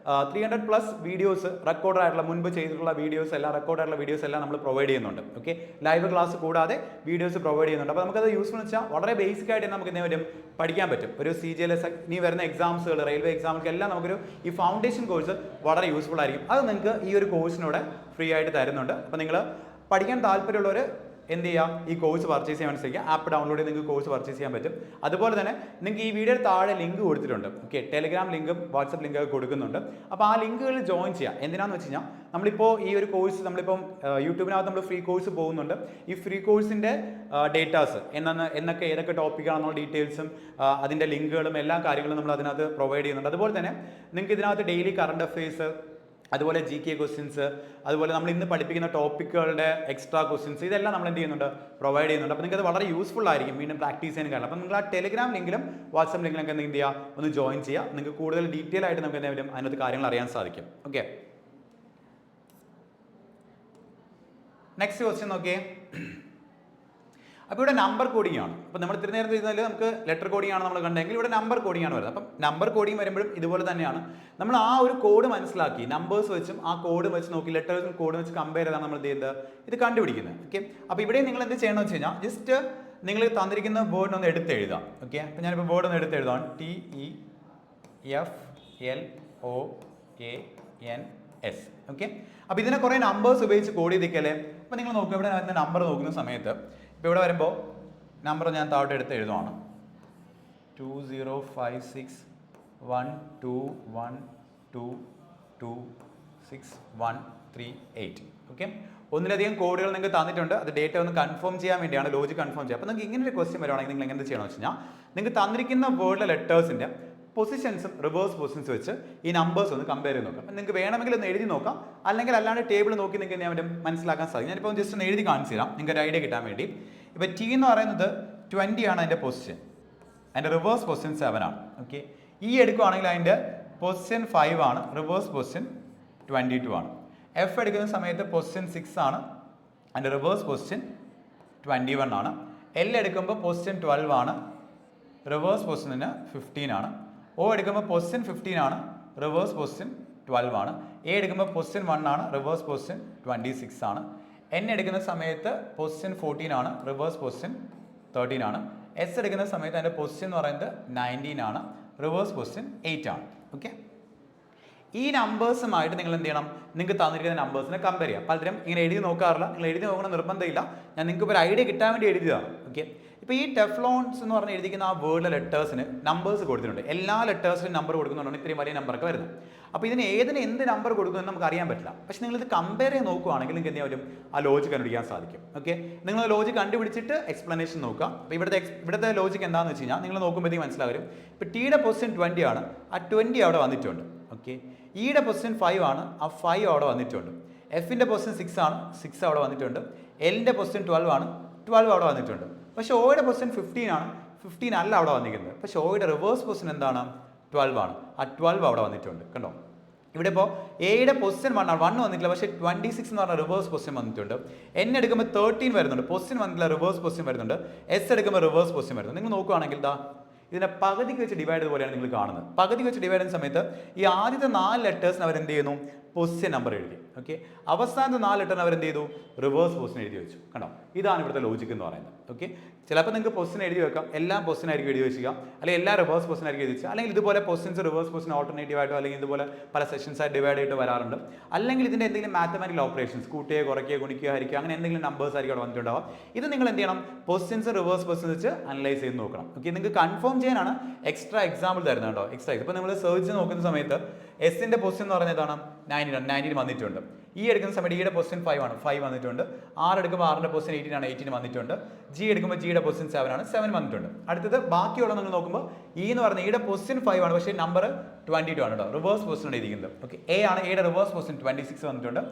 300+ വീഡിയോസ് റെക്കോർഡ് ആയിട്ടുള്ള മുൻപ് ചെയ്തിട്ടുള്ള വീഡിയോസ് എല്ലാം റെക്കോർഡ് ആയിട്ടുള്ള വീഡിയോസ് എല്ലാം നമ്മൾ പ്രൊവൈഡ് ചെയ്യുന്നുണ്ട്. ഓക്കെ, ലൈവ് ക്ലാസ് കൂടാതെ വീഡിയോസ് പ്രൊവൈഡ് ചെയ്യുന്നുണ്ട്. അപ്പോൾ നമുക്കത് യൂസ്ഫുൾ എന്ന് വെച്ചാൽ വളരെ ബേസിക് ആയിട്ട് നമുക്ക് എന്തെങ്കിലും വരും പഠിക്കാൻ പറ്റും. ഒരു CGLS ഇനി വരുന്ന എക്സാംസുകൾ, റെയിൽവേ എക്സാമുകൾക്ക് എല്ലാം നമുക്കൊരു ഈ ഫൗണ്ടേഷൻ കോഴ്സ് വളരെ യൂസ്ഫുൾ ആയിരിക്കും. അത് നിങ്ങൾക്ക് ഈ ഒരു കോഴ്സിനൂടെ ഫ്രീ ആയിട്ട് തരുന്നുണ്ട്. അപ്പോൾ നിങ്ങൾ പഠിക്കാൻ താല്പര്യമുള്ളവർ എന്ത് ചെയ്യാം, ഈ കോഴ്സ് പർച്ചേസ് ചെയ്യാൻ മനസ്സിലാക്കുക. ആപ്പ് ഡൗൺലോഡ് ചെയ്ത് നിങ്ങൾക്ക് കോഴ്സ് പർച്ചേസ് ചെയ്യാൻ പറ്റും. അതുപോലെ തന്നെ നിങ്ങൾക്ക് ഈ വീഡിയോയുടെ താഴെ ലിങ്ക് കൊടുത്തിട്ടുണ്ട്. ഓക്കെ, ടെലിഗ്രാം ലിങ്കും വാട്സപ്പ് ലിങ്കും ഒക്കെ കൊടുക്കുന്നുണ്ട്. അപ്പോൾ ആ ലിങ്കുകളിൽ ജോയിൻ ചെയ്യാം. എന്തിനാണെന്ന് വെച്ച് കഴിഞ്ഞാൽ നമ്മളിപ്പോൾ ഈ ഒരു കോഴ്സ് നമ്മളിപ്പം യൂട്യൂബിനകത്ത് നമ്മൾ ഫ്രീ കോഴ്സ് പോകുന്നുണ്ട്. ഈ ഫ്രീ കോഴ്സിൻ്റെ ഡേറ്റാസ് എന്നൊക്കെ ഏതൊക്കെ ടോപ്പിക്കാണെന്നുള്ള ഡീറ്റെയിൽസും അതിൻ്റെ ലിങ്കുകളും എല്ലാ കാര്യങ്ങളും നമ്മൾ അതിനകത്ത് പ്രൊവൈഡ് ചെയ്യുന്നുണ്ട്. അതുപോലെ തന്നെ നിങ്ങൾക്ക് ഇതിനകത്ത് ഡെയിലി കറണ്ട് അഫയേഴ്സ്, അതുപോലെ GK ക്വസ്റ്റ്യൻസ്, അതുപോലെ നമ്മൾ ഇന്ന് പഠിപ്പിക്കുന്ന ടോപ്പിക്കുകളുടെ എക്സ്ട്രാ ക്വസ്റ്റ്യൻസ് ഇതെല്ലാം നമ്മൾ എന്ത് ചെയ്യുന്നുണ്ട്, പ്രൊവൈഡ് ചെയ്യുന്നുണ്ട്. അപ്പോൾ നിങ്ങൾക്ക് അത് വളരെ യൂസ്ഫുൾ ആയിരിക്കും വീണ്ടും പ്രാക്ടീസ് ചെയ്യാൻ കാരണം. അപ്പോൾ നിങ്ങൾ ആ ടെലിഗ്രാം ലിങ്കിലും വാട്സപ്പ് ലിങ്കിലൊക്കെ എന്ത് ചെയ്യുക, ഒന്ന് ജോയിൻ ചെയ്യുക. നിങ്ങൾക്ക് കൂടുതൽ ഡീറ്റെയിൽ ആയിട്ട് നമുക്ക് എന്തെങ്കിലും അതിനകത്ത് കാര്യങ്ങൾ അറിയാൻ സാധിക്കും. ഓക്കെ, നെക്സ്റ്റ് ക്വസ്റ്റ്യൻ നോക്കിയേ. അപ്പോൾ ഇവിടെ നമ്പർ കോഡിംഗ് ആണ്. അപ്പോൾ നമ്മൾ ഇത്തിരി നേരം ചെയ്താൽ നമുക്ക് ലെറ്റർ കോഡിംഗ് ആണ് നമ്മൾ കണ്ടെങ്കിൽ ഇവിടെ നമ്പർ കോഡിംഗ് ആണ് വരുന്നത്. അപ്പം നമ്പർ കോഡിംഗ് വരുമ്പോഴും ഇതുപോലെ തന്നെയാണ്. നമ്മൾ ആ ഒരു കോഡ് മനസ്സിലാക്കി നമ്പേഴ്സ് വെച്ചും ആ കോഡ് വെച്ച് നോക്കി ലെറ്റേഴ്സും കോഡ് വെച്ച് കമ്പയർ ചെയ്താണ് നമ്മൾ എന്ത് ചെയ്യുന്നത്, ഇത് കണ്ടുപിടിക്കുന്നത്. ഓക്കെ, അപ്പോൾ ഇവിടെ നിങ്ങൾ എന്ത് ചെയ്യണമെന്ന് വെച്ച് കഴിഞ്ഞാൽ ജസ്റ്റ് നിങ്ങൾ തന്നിരിക്കുന്ന വേർഡ് ഒന്ന് എടുത്ത് എഴുതാം. ഓക്കെ, അപ്പോൾ ഞാനിപ്പോൾ വേർഡ് ഒന്ന് എടുത്ത് എഴുതാം. TEFLOANS. ഓക്കെ, അപ്പോൾ ഇതിനെ കുറേ നമ്പേഴ്സ് ഉപയോഗിച്ച് കോഡ് ചെയ്തിരിക്കല്ലേ. അപ്പോൾ നിങ്ങൾ നോക്കുക, ഇവിടെ നമ്പർ നോക്കുന്ന സമയത്ത് ഇപ്പോൾ ഇവിടെ വരുമ്പോൾ നമ്പർ ഞാൻ താഴോട്ട് എടുത്ത് എഴുതുവാണ്. 2056121 2 2 6 1 3 8. ഓക്കെ, ഒന്നിലധികം കോഡുകൾ നിങ്ങൾക്ക് തന്നിട്ടുണ്ട്. അത് ഡേറ്റ ഒന്ന് കൺഫേം ചെയ്യാൻ വേണ്ടിയാണ്, ലോജിക് കൺഫേം ചെയ്യുക. അപ്പോൾ നിങ്ങൾക്ക് ഇങ്ങനെ ഒരു ക്വസ്റ്റ്യൻ വരുവാണെങ്കിൽ നിങ്ങൾ എങ്ങനെ ചെയ്യണമെന്ന് വെച്ച് കഴിഞ്ഞാൽ, നിങ്ങൾക്ക് തന്നിരിക്കുന്ന വേർഡിലെ ലെറ്റേഴ്സിൻ്റെ പൊസിഷൻസും റിവേഴ്സ് പൊസിഷൻസ് വെച്ച് ഈ നമ്പേഴ്സ് ഒന്ന് കമ്പയർ ചെയ്ത് നോക്കാം. നിങ്ങൾക്ക് വേണമെങ്കിൽ ഒന്ന് എഴുതി നോക്കാം, അല്ലെങ്കിൽ അല്ലാണ്ട് ടേബിൾ നോക്കി നിങ്ങൾക്ക് ഞാൻ മനസ്സിലാക്കാൻ സാധിക്കും. ഞാനിപ്പോൾ ജസ്റ്റ് ഒന്ന് എഴുതി കാണിച്ചു തരാം നിങ്ങൾക്ക് ഒരു ഐഡിയ കിട്ടാൻ വേണ്ടി. ഇപ്പോൾ ടി എന്ന് പറയുന്നത് 20 ആണ് അതിൻ്റെ പൊസിഷൻ, അതിൻ്റെ റിവേഴ്സ് പൊസിഷൻ 7 ആണ്. ഓക്കെ, ഈ എടുക്കുകയാണെങ്കിൽ അതിൻ്റെ പൊസിഷൻ 5 ആണ്, റിവേഴ്സ് പൊസിഷൻ 22 ആണ്. എഫ് എടുക്കുന്ന സമയത്ത് പൊസിഷൻ 6 ആണ്, അതിൻ്റെ റിവേഴ്സ് പൊസിഷൻ 21 ആണ്. എൽ എടുക്കുമ്പോൾ പൊസിഷൻ 12 ആണ്, റിവേഴ്സ് പൊസിഷന് 15 ആണ്. ഒ എടുക്കുമ്പോൾ പൊസിഷൻ 15 ആണ്, റിവേഴ്സ് പൊസിഷൻ 12 ആണ്. എ എടുക്കുമ്പോൾ പൊസിഷൻ 1 ആണ്, റിവേഴ്സ് പൊസിഷൻ 26 ആണ്. എൻ എടുക്കുന്ന സമയത്ത് പൊസിഷൻ 14 ആണ്, റിവേഴ്സ് പൊസിഷൻ 13 ആണ്. എസ് എടുക്കുന്ന സമയത്ത് അതിൻ്റെ പൊസിഷൻ എന്ന് പറയുന്നത് 19 ആണ്, റിവേഴ്സ് പൊസിഷൻ 8 ആണ്. ഓക്കെ, ഈ നമ്പേഴ്സുമായിട്ട് നിങ്ങൾ എന്ത് ചെയ്യണം, നിങ്ങൾക്ക് തന്നിരിക്കുന്ന നമ്പേഴ്സിനെ കമ്പയർ ചെയ്യാം. പലരും ഇങ്ങനെ എഴുതി നോക്കാറില്ല, നിങ്ങൾ എഴുതി നോക്കണം നിർബന്ധമില്ല, ഞാൻ നിങ്ങൾക്ക് ഒരു ഐഡിയ കിട്ടാൻ വേണ്ടി എഴുതിയതാണ്. ഓക്കെ, ഇപ്പോൾ ഈ ടെഫ്ലോൺസ് എന്ന് പറഞ്ഞ് എഴുതിക്കുന്ന ആ വേർഡിലെ ലെറ്റേഴ്സിന് നമ്പേഴ്സ് കൊടുത്തിട്ടുണ്ട്. എല്ലാ ലെറ്റേഴ്സിനും നമ്പർ കൊടുക്കുന്നുണ്ട്, ഇത്രയും വലിയ നമ്പറൊക്കെ വരുന്നത്. അപ്പോൾ ഇതിന് ഏതിന് എന്ത് നമ്പർ കൊടുക്കുമെന്ന് നമുക്ക് അറിയാൻ പറ്റില്ല. പക്ഷേ നിങ്ങളിത് കമ്പയർ ചെയ്ത് നോക്കുകയാണെങ്കിൽ നിങ്ങൾക്ക് എന്ത് ചെയ്യാൻ പറ്റും, ആ ലോജിക് കണ്ടുപിടിക്കാൻ സാധിക്കും. ഓക്കെ, നിങ്ങൾ ലോജിക് കണ്ടുപിടിച്ചിട്ട് എക്സ്പ്ലനേഷൻ നോക്കുക. അപ്പോൾ ഇവിടുത്തെ ലോജിക് എന്താണെന്ന് വെച്ച് കഴിഞ്ഞാൽ നിങ്ങൾ നോക്കുമ്പോഴത്തേക്ക് മനസ്സിലാവും. ഇപ്പോൾ ടിയുടെ പൊസിഷൻ 20 ആണ്, ആ 20 അവിടെ വന്നിട്ടുണ്ട്. ഓക്കെ, ഇയുടെ പൊസിഷൻ 5 ആണ്, ആ 5 അവിടെ വന്നിട്ടുണ്ട്. എഫിൻ്റെ പൊസിഷൻ 6 ആണ്, 6 അവിടെ വന്നിട്ടുണ്ട്. എല്ലിൻ്റെ പൊസിഷൻ 12 ആണ്, 12 അവിടെ വന്നിട്ടുണ്ട്. പക്ഷേ ഒയുടെ പൊസിഷൻ 15 ആണ്, 15 അല്ല അവിടെ വന്നിരിക്കുന്നത്. പക്ഷേ ഒയുടെ റിവേഴ്സ് പൊസിഷൻ എന്താണ്, 12 ആണ്, ആ 12 അവിടെ വന്നിട്ടുണ്ട്. കണ്ടോ, ഇവിടെ ഇപ്പോൾ എയുടെ പൊസിഷൻ 1 ആണ്, 1 വന്നിട്ടില്ല, പക്ഷേ 26 എന്ന് പറഞ്ഞാൽ റിവേഴ്സ് പൊസിഷൻ വന്നിട്ടുണ്ട്. എൻ എടുക്കുമ്പോൾ 13 വരുന്നുണ്ട്, പൊസിഷൻ വന്നിട്ടില്ല, റിവേഴ്സ് പൊസിഷൻ വരുന്നുണ്ട്. എസ് എടുക്കുമ്പോൾ റിവേഴ്സ് പൊസിഷൻ വരുന്നുണ്ട്. നിങ്ങൾ നോക്കുകയാണെങ്കിൽ ഇതിനെ പകുതിക്ക് വെച്ച് ഡിവൈഡ് ചെയ്ത പോലെയാണ് നിങ്ങൾ കാണുന്നത്. പകുതിക്ക് വെച്ച് ഡിവൈഡ് ചെയ്യുന്ന സമയത്ത് ഈ ആദ്യത്തെ 4 ലെറ്റേഴ്സിന് അവരെന്ത് ചെയ്യുന്നു, പൊസിഷൻ നമ്പർ എഴുതി. ഓക്കെ, അവസാനത്തെ 4 ലെറ്ററിന് അവരെന്ത് ചെയ്തു, റിവേഴ്സ് പൊസിഷൻ എഴുതി വെച്ചു. കണ്ടോ, ഇതാണ് ഇവിടുത്തെ ലോജിക് എന്ന് പറയുന്നത്. ഓക്കെ, ചിലപ്പോൾ നിങ്ങൾക്ക് പൊസിഷൻ എഴുതി വെക്കാം, എല്ലാം പൊസിഷൻ ആയിരിക്കും എഴുതി വെക്കുക, അല്ലെങ്കിൽ എല്ലാ റിവേഴ്സ് പൊസിഷൻ ആയിരിക്കും എഴുതി വെക്കുക, അല്ലെങ്കിൽ ഇതുപോലെ പൊസിഷൻസ് റിവേഴ്സ് പൊസിഷൻ ഓൾട്ടർനേറ്റീവ് ആയിട്ടോ അല്ലെങ്കിൽ ഇതുപോലെ പല സെഷൻസ് ആയിട്ട് ഡിവൈഡ് ആയിട്ട് വരാറുണ്ട്. അല്ലെങ്കിൽ ഇതിൻ്റെ എന്തെങ്കിലും മാത്തമാറ്റിക്കൽ ഓപ്പറേഷൻസ്, കൂട്ടുക, കുറയ്ക്കുക, ഗുണിക്കുക, ഹരിക്കുക, അങ്ങനെ എന്തെങ്കിലും നമ്പേഴ്സ് ആയിരിക്കും അവിടെ വന്നിട്ടുണ്ടാവും. ഇത് നിങ്ങൾ എന്ത് ചെയ്യണം, പൊസിഷൻസ് റിവേഴ്സ് പൊസിഷൻ വെച്ച് അനലൈസ് ചെയ്ത് നോക്കണം. ഓക്കെ, നിങ്ങൾക്ക് കൺഫേം ചെയ്യാനാണ് എക്സ്ട്രാ എക്സാമ്പിൾ തരുന്നത് കേട്ടോ. എക്സ്ട്രാ ഇപ്പോൾ നിങ്ങൾ സെർച്ച് നോക്കുന്ന സമയത്ത് എസിൻ്റെ പൊസിഷൻ എന്ന് പറയുന്നതാണ് 19 വന്നിട്ടുണ്ട്. ഇ എടുക്കുന്ന സമയത്ത് ഇയുടെ പൊസിഷൻ 5 ആണ്, 5 വന്നിട്ടുണ്ട്. ആർ എടുക്കുമ്പോൾ ആറിൻ്റെ പൊസിഷൻ 18 ആണ്, 18 വന്നിട്ടുണ്ട്. ജി എടുക്കുമ്പോൾ ജിയുടെ പൊസിഷൻ 7 ആണ്, 7 വന്നിട്ടുണ്ട്. അടുത്തത് ബാക്കിയുള്ള നിങ്ങൾ നോക്കുമ്പോൾ ഇ എന്ന് പറഞ്ഞാൽ ഇയുടെ പൊസിഷൻ 5 ആണ്, പക്ഷേ നമ്പർ 22 ആണ് കേട്ടോ, റിവേഴ്സ് പൊസിഷൻ ഇരിക്കുന്നത്. ഓക്കെ, എ ആണ്, എയുടെ റിവേഴ്സ് പൊസിഷൻ 26 വന്നിട്ടുണ്ട്.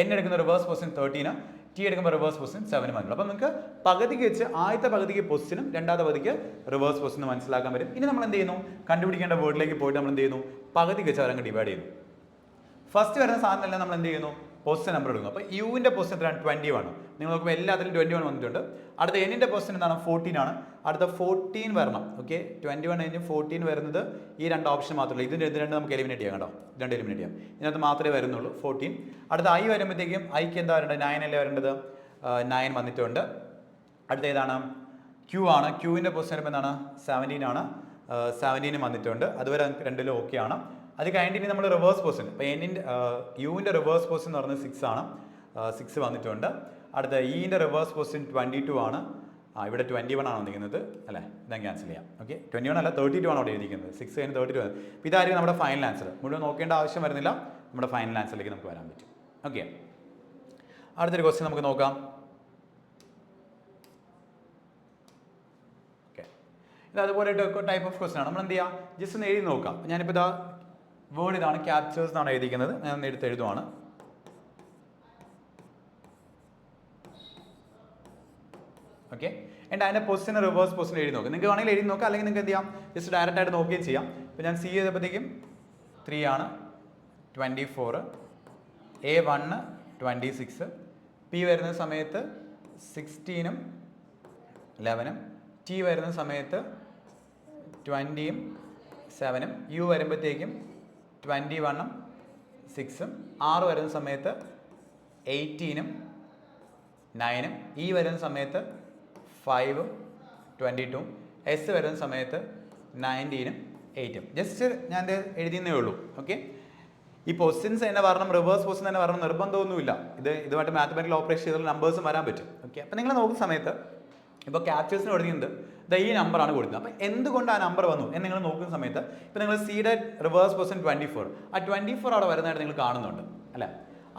എൻ എടുക്കുന്ന റിവേഴ്സ് പൊസിഷൻ 13, ടി എടുക്കുമ്പോൾ റിവേഴ്സ് പൊസിഷൻ 7 വന്നിട്ടുണ്ട്. അപ്പോൾ നിങ്ങൾക്ക് പകുതിക്ക് വെച്ച് ആദ്യത്തെ പകുതിക്ക് പൊസിഷനും രണ്ടാമത്തെ പകുതിക്ക് റിവേഴ്സ് പൊസിഷനും മനസ്സിലാക്കാൻ പറ്റും. ഇനി നമ്മൾ എന്ത് ചെയ്യുന്നു, കണ്ടുപിടിക്കേണ്ട വേർഡിലേക്ക് പോയിട്ട് നമ്മൾ എന്ത് ചെയ്യുന്നു, പകുതിക്ക് വെച്ച് അവരങ്ങ് ഡിവൈഡ് ചെയ്യുന്നു. ഫസ്റ്റ് വരുന്ന സാധനമെല്ലാം നമ്മൾ എന്ത് ചെയ്യുന്നു, പൊസിഷൻ നമ്പർ എടുക്കുന്നു. അപ്പോൾ യുവിൻ്റെ പൊസിഷൻ എത്രയാണ്, 21. നിങ്ങൾ നോക്കുമ്പോൾ എല്ലാത്തിലും 21 വന്നിട്ടുണ്ട്. അടുത്ത എന്നിൻ്റെ പൊസിഷൻ എന്താണ്, 14 ആണ്. അടുത്ത 14 വരണം. ഓക്കെ, 21 കഴിഞ്ഞ് 14 വരുന്നത് ഈ 2 ഓപ്ഷൻ മാത്രമല്ല, ഇതിൻ്റെ രണ്ട് നമുക്ക് എലിമിനേറ്റ് ചെയ്യാം കേട്ടോ, 2 എലിമിനേറ്റ് ചെയ്യാം. ഇതിനകത്ത് മാത്രമേ വരുന്നുള്ളൂ 14. അടുത്ത ഐ വരുമ്പോഴത്തേക്കും ഐക്ക് എന്താ വരേണ്ടത്, 9 അല്ലേ വരേണ്ടത്, 9 വന്നിട്ടുണ്ട്. അടുത്ത ഏതാണ്, ക്യൂ ആണ്. ക്യൂവിൻ്റെ പൊസിഷൻ വരുമ്പോൾ എന്താണ്, 17 ആണ്, 17 വന്നിട്ടുണ്ട്. അതുവരെ രണ്ടിലും ഓക്കെ ആണ്. അത് കഴിഞ്ഞിട്ട് നമ്മൾ റിവേഴ്സ് പൊസിഷൻ, ഇപ്പോൾ യുവിൻ്റെ റിവേഴ്സ് പൊസിഷൻ എന്ന് പറയുന്നത് 6 ആണ്, 6 വന്നിട്ടുണ്ട്. അടുത്ത ഇൻ്റെ റിവേഴ്സ് പൊസിഷൻ 22 ആണ്, ഇവിടെ 21 ആണ് വന്നിരിക്കുന്നത് അല്ലേ, ഇതാ ക്യാൻസൽ ചെയ്യാം. ഓക്കെ, 21 അല്ല 32 ആണ് അവിടെ എഴുതിയിരിക്കുന്നത്, 6 കഴിഞ്ഞ് 32. അപ്പോൾ ഇതായിരിക്കും നമ്മുടെ ഫൈനൽ ആൻസർ. മുഴുവൻ നോക്കേണ്ട ആവശ്യം വരുന്നില്ല, നമ്മുടെ ഫൈനൽ ആൻസറിലേക്ക് നമുക്ക് വരാൻ പറ്റും. ഓക്കെ, അടുത്തൊരു ക്വസ്റ്റ്യൻ നമുക്ക് നോക്കാം. ഓക്കെ, ഇത് അതുപോലെ ടൈപ്പ് ഓഫ് ക്വസ്റ്റ്യൻ ആണ്. നമ്മൾ എന്ത് ചെയ്യുക, ജസ്റ്റ് ഒന്ന് എഴുതി നോക്കാം. ഞാനിപ്പോൾ ഇതാ വേർഡ് ഇതാണ്, ക്യാപ്ചേഴ്സ് എന്നാണ് എഴുതിക്കുന്നത്, ഞാൻ എടുത്ത് എഴുതുവാണ്. ഓക്കെ, എന്നിട്ട് അതിൻ്റെ പൊസിഷൻ റിവേഴ്സ് പൊസിഷൻ എഴുതി നോക്കാം. നിങ്ങൾക്ക് വേണമെങ്കിൽ എഴുതി നോക്കാം, അല്ലെങ്കിൽ നിങ്ങൾക്ക് എന്ത് ചെയ്യാം, ജസ്റ്റ് ഡയറക്റ്റ് ആയിട്ട് നോക്കുകയും ചെയ്യാം. ഇപ്പോൾ ഞാൻ സി ചെയ്തപ്പോഴത്തേക്കും 3 ആണ്, 24, A1 26, പി വരുന്ന സമയത്ത് 16ഉം 11ഉം, ടി വരുന്ന സമയത്ത് 20ഉം 7ഉം, യു വരുമ്പോഴത്തേക്കും 21ഉം 6ഉം, ആർ വരുന്ന സമയത്ത് 18ഉം 9ഉം, ഇ വരുന്ന സമയത്ത് 5ഉം 22ഉം, എസ് വരുന്ന സമയത്ത് 19ഉം 8ഉം. ജസ്റ്റ് ഞാൻ എഴുതിയെന്നേ ഉള്ളൂ. ഓക്കെ, ഈ പൊസിഷൻസ് തന്നെ വരണം, റിവേഴ്സ് പൊസിഷൻ തന്നെ വരണം നിർബന്ധമൊന്നുമില്ല. ഇതുമായിട്ട് മാത്തമാറ്റിക്കൽ ഓപ്പറേഷൻ ചെയ്തുള്ള നമ്പേഴ്സും വരാൻ പറ്റും. ഓക്കെ, അപ്പോൾ നിങ്ങൾ നോക്കുന്ന സമയത്ത് ഇപ്പോൾ ക്യാപ്ചേഴ്സിന് കൊടുക്കുന്നത് ഈ നമ്പറാണ് കൊടുക്കുന്നത്. അപ്പോൾ എന്തുകൊണ്ട് ആ നമ്പർ വന്നു എന്ന് നിങ്ങൾ നോക്കുന്ന സമയത്ത് ഇപ്പോൾ നിങ്ങൾ സിയുടെ റിവേഴ്സ് പൊസിഷൻ 24, ആ 24 അവിടെ വരുന്നതായിട്ട് നിങ്ങൾ കാണുന്നുണ്ട് അല്ലേ.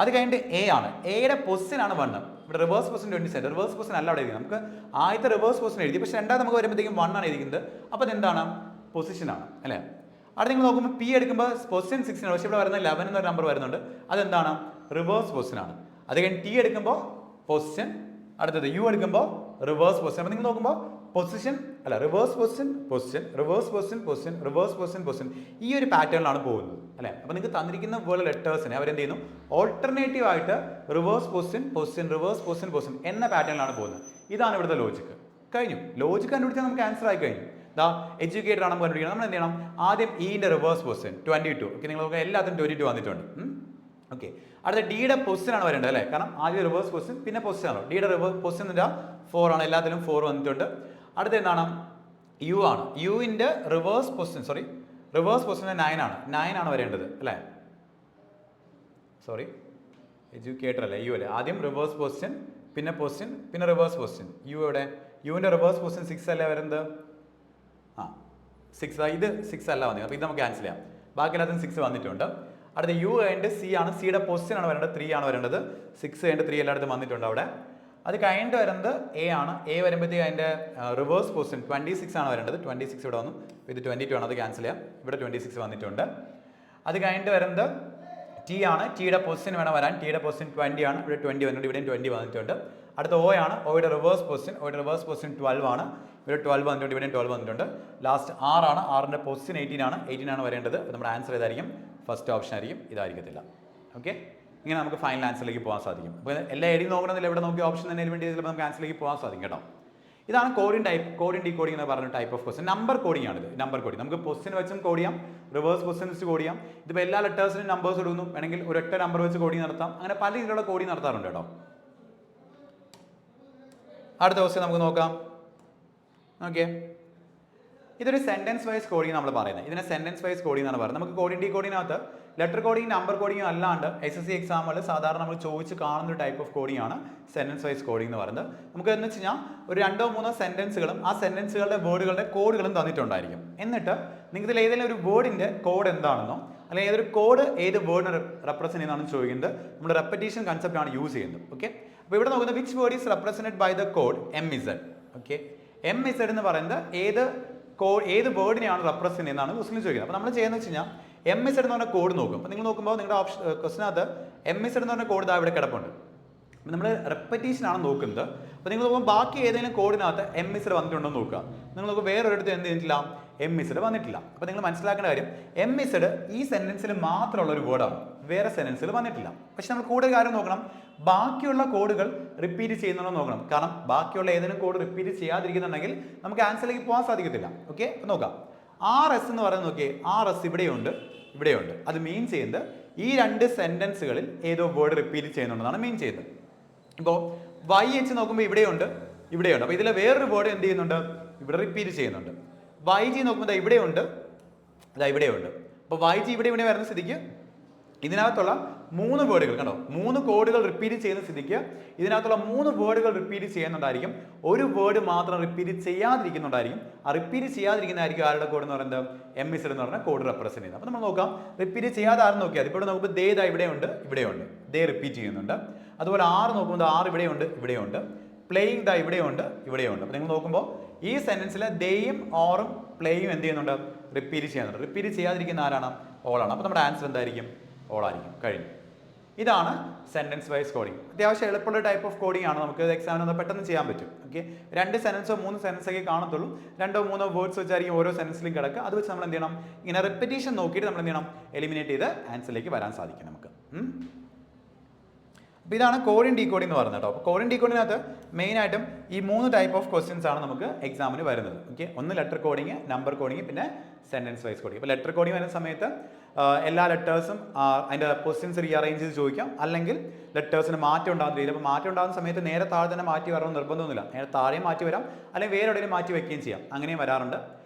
അത് കഴിഞ്ഞിട്ട് എ ആണ്, എയുടെ പൊസിഷൻ ആണ് 1. ഇവിടെ റിവേഴ്സ് പൊസിഷൻ 27, റിവേഴ്സ് പൊസിഷൻ അല്ല അവിടെ എഴുതി. നമുക്ക് ആദ്യത്തെ റിവേഴ്സ് പൊസിഷൻ എഴുതി, പക്ഷേ രണ്ടാമത് നമുക്ക് വരുമ്പോഴത്തേക്കും 1 ആണ് എഴുതിക്കുന്നത്. അപ്പോൾ അതെന്താണ്? പൊസിഷനാണ് അല്ലേ. അവിടെ നിങ്ങൾ നോക്കുമ്പോൾ പി എടുക്കുമ്പോൾ പൊസിഷൻ 16 ആണ്, പക്ഷേ ഇവിടെ വരുന്ന 11 എന്നൊരു നമ്പർ വരുന്നുണ്ട്. അതെന്താണ്? റിവേഴ്സ് പൊസിഷൻ ആണ്. അത് കഴിഞ്ഞ് ടി എടുക്കുമ്പോൾ പൊസിഷൻ, അടുത്തത് യു എടുക്കുമ്പോൾ റിവേഴ്സ് പൊസിഷൻ. അപ്പോൾ നിങ്ങൾ നോക്കുമ്പോൾ പൊസിഷൻ അല്ല, reverse position position, reverse position position, reverse position position, ഈ ഒരു പാറ്റേണിലാണ് പോകുന്നത് അല്ലേ. അപ്പോൾ നിങ്ങൾക്ക് തന്നിരിക്കുന്ന വേൾഡ് ലെറ്റേഴ്സിനെ അവരെന്ത് ചെയ്യുന്നു? ഓൾട്ടർനേറ്റീവ് ആയിട്ട് reverse position position, reverse position position എന്ന പാറ്റേണിലാണ് പോകുന്നത്. ഇതാണ് ഇവിടുത്തെ ലോജിക്ക്. കഴിഞ്ഞു. ലോജിക്ക് കണ്ടുപിടിച്ചാൽ നമുക്ക് ആൻസർ ആയി കഴിഞ്ഞു. ദാ എഡ്യൂക്കേറ്റഡ് ആണെന്ന് കണ്ടുപിടിക്കണം. നമ്മൾ എന്ത് ചെയ്യണം? ആദ്യം ഇന്റെ റിവേഴ്സ് പൊസിഷൻ 22. ഓക്കെ, നിങ്ങൾക്ക് എല്ലാത്തിനും 22 വന്നിട്ടുണ്ട്. ഓക്കെ, അടുത്ത ഡിയുടെ പൊസിഷൻ ആണ് വരേണ്ടത് അല്ലേ, കാരണം ആദ്യം റിവേഴ്സ് പൊസിഷൻ പിന്നെ പൊസിഷൻ ആണോ. ഡിയുടെ റിവേഴ്സ് പൊസിഷൻ എന്താ? 4 ആണ്, എല്ലാത്തിലും 4 വന്നിട്ടുണ്ട്. അടുത്ത എന്താണ്? യു ആണ്. യുവിന്റെ reverse position, sorry reverse position 9 ആണ്, 9 ആണ് വരേണ്ടത് അല്ലേ. സോറി, എഡ്യൂക്കേറ്റർ അല്ലേ, യു അല്ലേ. ആദ്യം റിവേഴ്സ് പൊസിഷൻ പിന്നെ പൊസിഷൻ പിന്നെ റിവേഴ്സ് പൊസിഷൻ. യു എവിടെ? യുവിന്റെ റിവേഴ്സ് പൊസിഷൻ 6 അല്ലേ വരുന്നത്? 6. ഇത് 6 അല്ല വന്നത്, അപ്പോൾ ഇത് നമുക്ക് ക്യാൻസൽ ചെയ്യാം. ബാക്കി എല്ലാത്തിനും 6 വന്നിട്ടുണ്ട്. അടുത്ത യു കഴിഞ്ഞിട്ട് സി ആണ്, സിയുടെ പൊസിഷൻ ആണ് വരേണ്ടത്, 3 ആണ് വരേണ്ടത്. 6 കഴിഞ്ഞിട്ട് 3 എല്ലായിടത്തും വന്നിട്ടുണ്ട് അവിടെ. അത് കഴിഞ്ഞിട്ട് വരുന്നത് എ ആണ്. എ വരുമ്പോഴത്തേക്ക് അതിൻ്റെ റിവേഴ്സ് പൊസിഷൻ 26 ആണ് വരേണ്ടത്. 26 ഇവിടെ വന്നു, ഇത് 22 ആണ്, അത് ക്യാൻസൽ ചെയ്യാം. ഇവിടെ 26 വന്നിട്ടുണ്ട്. അത് കഴിഞ്ഞിട്ട് വരുന്നത് ടി ആണ്. ടിയുടെ പൊസിഷൻ വേണം വരാൻ, ടിയുടെ പൊസിഷൻ 20 ആണ്, ഇവിടെ 20 വന്നിട്ടുണ്ട്, ഇവിടെയും 20 വന്നിട്ടുണ്ട്. അടുത്ത ഒ ആണ്. ഒയുടെ റിവേഴ്സ് പൊസിഷൻ, ഒയുടെ റിവേഴ്സ് പൊസിഷൻ 12 ആണ്, ഇവിടെ 12 വന്നിട്ടുണ്ട്, ഇവിടെയും 12 വന്നിട്ടുണ്ട്. ലാസ്റ്റ് 6 ആണ്. 6ന്റെ പൊസിഷൻ 18 ആണ്, 18 ആണ് വരേണ്ടത്. അപ്പോൾ നമ്മുടെ ആൻസർ ഏതായിരിക്കും? ഫസ്റ്റ് ഓപ്ഷൻ ആയിരിക്കും, ഇതായിരിക്കത്തില്ല. ഓക്കെ, ഇങ്ങനെ നമുക്ക് ഫൈനൽ ആൻസറിലേക്ക് പോകാൻ സാധിക്കും. അപ്പോൾ എല്ലാ എഴുതി നോക്കണമെന്നില്ല, ഇവിടെ നോക്കി ഓപ്ഷൻ തന്നെ വേണ്ടി ചിലപ്പോൾ നമുക്ക് ആൻസറിലേക്ക് പോകാൻ സാധിക്കും കേട്ടോ. ഇതാണ് കോഡിംഗ് ടൈപ്പ്, കോഡിംഗ് ഡീകോഡിംഗ് എന്ന് പറഞ്ഞ type of question. Number coding ആണ് ഇത്. നമ്പർ കോഡിംഗ് നമുക്ക് പൊസിഷൻ വെച്ചും കോഡ് ചെയ്യാം, റിവേഴ്സ് പൊസിഷൻ വെച്ച് കോഡ് ചെയ്യാം. ഇതിപ്പോൾ എല്ലാ ലെറ്റേഴ്സിനും നമ്പേഴ്സ് ഇടുന്നു, വേണമെങ്കിൽ ഒരൊറ്റ നമ്പർ വെച്ച് കോഡിംഗ് നടത്താം. അങ്ങനെ പല രീതിയിലുള്ള കോഡിംഗ് നടത്താറുണ്ട് കേട്ടോ. അടുത്ത ക്വസ്റ്റൻ നമുക്ക് നോക്കാം. ഓക്കെ, ഇതൊരു സെന്റൻസ് വൈസ് കോഡിംഗ് നമ്മൾ പറയുന്നത്. ഇതിനെ സെന്റൻസ് വൈസ് കോഡിംഗ് എന്നാണ് പറയുന്നത്. നമുക്ക് കോഡിംഗ് ഡീകോഡിങ്ങിനകത്ത് ലെറ്റർ കോഡിംഗ് നമ്പർ കോഡിംഗ് അല്ലാണ്ട് SSC എക്സാമുകൾ സാധാരണ നമ്മൾ ചോദിച്ച് കാണുന്ന ഒരു ടൈപ്പ് ഓഫ് കോഡിംഗ് ആണ് സെന്റൻസ് വൈസ് കോഡിംഗ് എന്ന് പറയുന്നത്. നമുക്ക് എന്ന് വെച്ച് കഴിഞ്ഞാൽ ഒരു 2-3 സെന്റൻസുകളും ആ സെന്റൻസുകളുടെ വേർഡുകളുടെ കോഡുകളും തന്നിട്ടുണ്ടായിരിക്കും. എന്നിട്ട് നിങ്ങൾക്ക് ഏതെങ്കിലും ഒരു വേർഡിന്റെ കോഡ് എന്താണെന്നോ അല്ലെങ്കിൽ ഏതൊരു കോഡ് ഏത് വേർഡിനെ റെപ്രസെന്റ് ചെയ്യുന്നതാണെന്ന് ചോദിക്കുന്നത് നമ്മുടെ റെപ്പറ്റീഷൻ കൺസെപ്റ്റ് ആണ് യൂസ് ചെയ്യുന്നത്. ഓക്കെ, അപ്പോൾ ഇവിടെ നോക്കുന്നത് which word is represented by the code MZ. Okay, MZ എന്ന് പറയുന്നത് ഏത് വേർഡിനെയാണ് റെപ്രസെന്റ് ചെയ്യുന്നതാണ് ക്വസ്റ്റിനിൽ ചോദിക്കുന്നത്. അപ്പോൾ നമ്മൾ ചെയ്യുന്നത് വെച്ച് കഴിഞ്ഞാൽ MZ എന്ന് പറഞ്ഞ കോഡ് നോക്കും. അപ്പോൾ നിങ്ങൾ നോക്കുമ്പോൾ നിങ്ങളുടെ ഓപ്ഷൻ ക്വസ്റ്റിനകത്ത് MZ എന്ന് പറഞ്ഞ കോഡ് ഇവിടെ കിടപ്പുണ്ട്. അപ്പോൾ നമ്മൾ റെപ്പറ്റീഷൻ ആണ് നോക്കുന്നത്. അപ്പോൾ നിങ്ങൾ നോക്കുമ്പോൾ ബാക്കി ഏതെങ്കിലും കോഡിനകത്ത് MZ വന്നിട്ടുണ്ടോ എന്ന് നോക്കുക. നിങ്ങൾ നോക്കുമ്പോൾ വേറൊരിടത്ത് എന്ത് ചെയ്തിട്ടില്ല? MZ വന്നിട്ടില്ല. അപ്പോൾ നിങ്ങൾ മനസ്സിലാക്കേണ്ട കാര്യം MZ ഈ സെന്റൻസിൽ മാത്രമുള്ള ഒരു വേർഡാണ്, വേറെ സെന്റൻസിൽ വന്നിട്ടില്ല. പക്ഷെ നമ്മൾ കൂടുതൽ കാര്യം നോക്കണം, ബാക്കിയുള്ള കോഡുകൾ റിപ്പീറ്റ് ചെയ്യുന്നുണ്ടോ നോക്കണം. കാരണം ബാക്കിയുള്ള ഏതെങ്കിലും കോഡ് റിപ്പീറ്റ് ചെയ്യാതിരിക്കുന്നുണ്ടെങ്കിൽ നമുക്ക് ആൻസറിലേക്ക് പോകാൻ സാധിക്കത്തില്ല. ഓക്കെ, അപ്പോൾ നോക്കാം. RS എന്ന് പറയുന്നത് നോക്കിയേ, RS ഇവിടെയുണ്ട്, ഇവിടെയുണ്ട്. അത് മീൻ ചെയ്യുന്നത് ഈ 2 സെന്റൻസുകളിൽ ഏതോ വേർഡ് റിപ്പീറ്റ് ചെയ്യുന്നുണ്ടെന്നാണ് മീൻ ചെയ്യുന്നത്. ഇപ്പോൾ YH നോക്കുമ്പോൾ ഇവിടെയുണ്ട്, ഇവിടെയുണ്ട്. അപ്പോൾ ഇതിലെ വേറൊരു വേർഡ് എന്ത് ചെയ്യുന്നുണ്ട്? ഇവിടെ റിപ്പീറ്റ് ചെയ്യുന്നുണ്ട്. YG നോക്കുമ്പോൾ ഇവിടെയുണ്ട്, ഇവിടെയുണ്ട്. അപ്പോൾ YG ഇവിടെ വരുന്ന സ്ഥിതിക്ക് ഇതിനകത്തുള്ള 3 വേർഡുകൾ കണ്ടോ, 3 കോഡുകൾ റിപ്പീറ്റ് ചെയ്യുന്ന സ്ഥിതിക്ക് ഇതിനകത്തുള്ള 3 വേർഡുകൾ റിപ്പീറ്റ് ചെയ്യുന്നുണ്ടായിരിക്കും, ഒരു വേർഡ് മാത്രം റിപ്പീറ്റ് ചെയ്യാതിരിക്കുന്നുണ്ടായിരിക്കും. ആ റിപ്പീറ്റ് ചെയ്യാതിരിക്കുന്നതായിരിക്കും ആരുടെ കോഡ് എന്ന് പറയുന്നത്? MZ എന്ന് പറഞ്ഞ കോഡ് റെപ്രസെന്റ് ചെയ്യുന്നത്. അപ്പോൾ നമ്മൾ നോക്കാം, റിപ്പീറ്റ് ചെയ്യാതെ ആരും നോക്കിയാൽ ഇപ്പോൾ നോക്കുമ്പോൾ ദേ ഇവിടെയുണ്ട്, ഇവിടെയുണ്ട്, ദേ റിപ്പീറ്റ് ചെയ്യുന്നുണ്ട്. അതുപോലെ 6 നോക്കുമ്പോൾ 6 ഇവിടെയുണ്ട്, ഇവിടെയുണ്ട്. പ്ലേയിങ് ഇവിടെയുണ്ട്, ഇവിടെയുണ്ട്. അപ്പോൾ നിങ്ങൾ നോക്കുമ്പോൾ ഈ സെന്റൻസിലെ ദേയും ഓറും പ്ലേയും എന്ത് ചെയ്യുന്നുണ്ട്? റിപ്പീറ്റ് ചെയ്യുന്നുണ്ട്. റിപ്പീറ്റ് ചെയ്യാതിരിക്കുന്ന ആരാണ്? ഓളാണ്. അപ്പോൾ നമ്മുടെ ആൻസർ എന്തായിരിക്കും? ഓളായിരിക്കും. കഴിഞ്ഞു. ഇതാണ് സെന്റൻസ് വൈസ് കോഡിംഗ്. അത്യാവശ്യം എളുപ്പമുള്ള ടൈപ്പ് ഓഫ് കോഡിംഗ് ആണ്. നമുക്ക് എക്സാമിന് പെട്ടെന്ന് ചെയ്യാൻ പറ്റും. ഓക്കെ, 2 സെന്റൻസോ 3 സെന്റൻസ് ഒക്കെ കാണത്തുള്ളൂ. 2-3 വേർഡ്സ് വെച്ചായിരിക്കും ഓരോ സെന്റൻസിലും കിടക്കുക. അത് വെച്ച് നമ്മൾ എന്ത് ചെയ്യണം? ഇങ്ങനെ റെപ്പിറ്റേഷൻ നോക്കിയിട്ട് നമ്മൾ എന്ത് ചെയ്യണം? എലിമിനേറ്റ് ചെയ്ത് ആൻസറിലേക്ക് വരാൻ സാധിക്കും നമുക്ക്. അപ്പോൾ ഇതാണ് കോഡിംഗ് ഡീകോഡിംഗ് എന്ന് പറയുന്നത് കേട്ടോ. അപ്പോൾ കോഡിംഗ് ഡീകോഡിങ്ങിനകത്ത് മെയിനായിട്ടും ഈ 3 ടൈപ്പ് ഓഫ് ക്വസ്റ്റ്യൻസ് ആണ് നമുക്ക് എക്സാമിന് വരുന്നത്. ഓക്കെ, ഒന്ന് ലെറ്റർ കോഡിംഗ്, നമ്പർ കോഡിംഗ്, പിന്നെ സെന്റൻസ് വൈസ് കോഡിംഗ്. ഇപ്പോൾ ലെറ്റർ കോഡിംഗ് വരുന്ന സമയത്ത് എല്ലാ ലെറ്റേഴ്സും അതിൻ്റെ പൊസിഷൻസ് റീഅറേഞ്ച് ചെയ്ത് ചോദിക്കാം, അല്ലെങ്കിൽ ലെറ്റേഴ്സിന് മാറ്റം ഉണ്ടാകുന്ന രീതിയിൽ. അപ്പോൾ മാറ്റം ഉണ്ടാകുന്ന സമയത്ത് നേരെ താഴെ തന്നെ മാറ്റി വരണമെന്ന് നിർബന്ധമൊന്നുമില്ല. നേരെ താഴെയും മാറ്റി വരാം, അല്ലെങ്കിൽ വേറെ എവിടെയും മാറ്റി വയ്ക്കുകയും ചെയ്യാം. അങ്ങനെയും വരാറുണ്ട്.